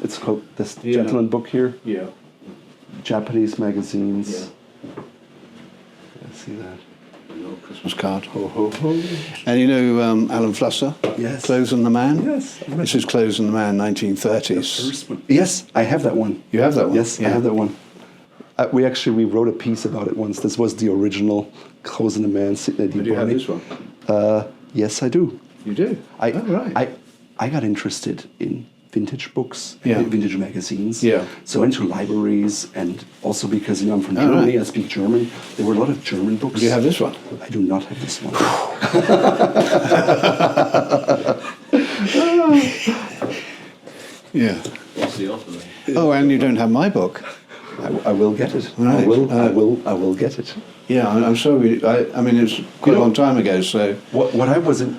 It's called this Gentleman book here. Yeah. Japanese magazines. I see that. Christmas card. Ho, ho, ho. And you know Alan Flusser? Yes. Clothes on the Man? Yes. This is Clothes on the Man, 1930s. First one. Yes, I have that one. You have that one? Yes, Yeah. I have that one. We wrote a piece about it once. This was the original Clothes on the Man. Do you have this one? Yes, I do. You do? I got interested in vintage books, Yeah. vintage magazines. Yeah. So into libraries, and also because I'm from Germany, I speak German. There were a lot of German books. Do you have this one? I do not have this one. Yeah. What's the offer then? Oh, and you don't have my book. I will get it. Right. I will get it. Yeah, I'm sorry. I mean, it's quite a long time ago, so What I was in,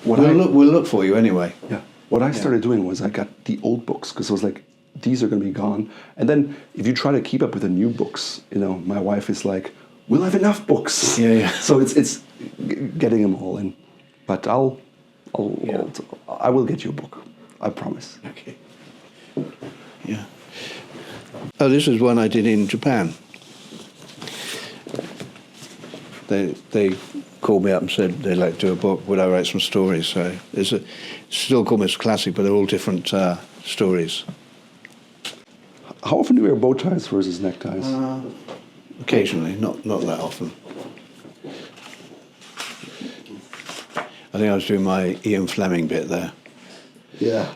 we'll look for you anyway. Yeah. What I started doing was I got the old books because I was like, these are going to be gone. And then if you try to keep up with the new books, you know, my wife is like, we'll have enough books. Yeah. So it's getting them all in. But I will get you a book. I promise. Okay. Yeah. Oh, this is one I did in Japan. They called me up and said they'd like to do a book. Would I write some stories? So it's still called Mr. Classic, but they're all different stories. How often do you wear bow ties versus neckties? Occasionally, not that often. I think I was doing my Ian Fleming bit there. Yeah.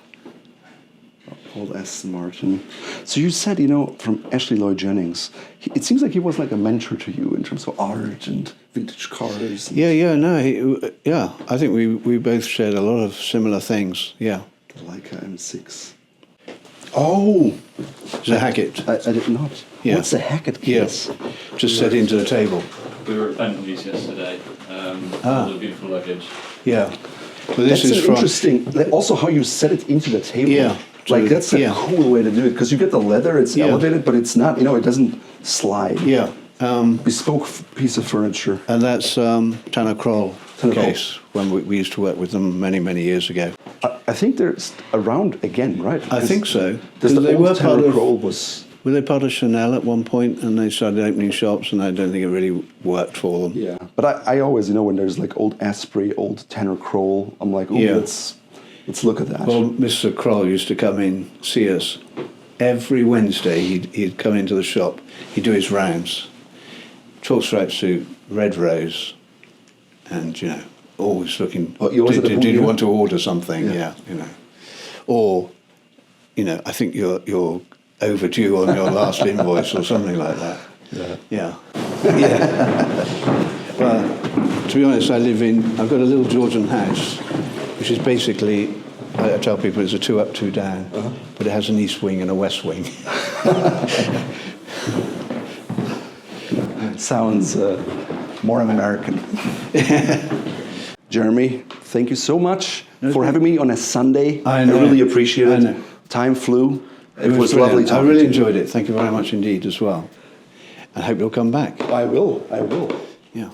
Paul Aston Martin. So you said, you know, from Ashley Lloyd Jennings, it seems like he was like a mentor to you in terms of art and vintage cars. And Yeah. I think we both shared a lot of similar things. Yeah. the Leica M6. Oh! It's a Hackett. I did not. Yeah. What's a Hackett case? Yes. Just set into the table. We were at Bentley's yesterday. All the beautiful luggage. Yeah. But That's this is from interesting. Also, how you set it into the table. Yeah. Like that's a Yeah. cool way to do it because you get the leather, it's Yeah. elevated, but it's not. You know, it doesn't slide. Yeah. Bespoke piece of furniture. And that's Tanner Kroll Tanner Kroll. case when we used to work with them many years ago. I think they're around again, right? I think so. Because the They were old part Tanner of- Kroll was. Were they part of Chanel at one point, and they started opening shops, and I don't think it really worked for them. Yeah, but I always, you know, when there's like old Asprey, old Tanner Kroll, I'm like, oh, Yeah. let's look at that. Well, Mr. Kroll used to come in, see us. Every Wednesday, he'd come into the shop. He'd do his rounds. Chalk stripe suit, red rose, and, you know, always looking... Oh, you always had a did you boot, want to order something? Yeah, you know. Or, you know, I think you're overdue on your last invoice or something like that. Yeah. Well, to be honest, I've got a little Georgian house, which is basically, I tell people it's a 2 up, 2 down, but it has an east wing and a west wing. Sounds more American. Jeremy, thank you so much for having me on a Sunday. I know. really appreciate it. I know. Time flew. It was brilliant. lovely I talking really to you. enjoyed it. Thank you very much indeed as well. I hope you'll come back. I will. Yeah.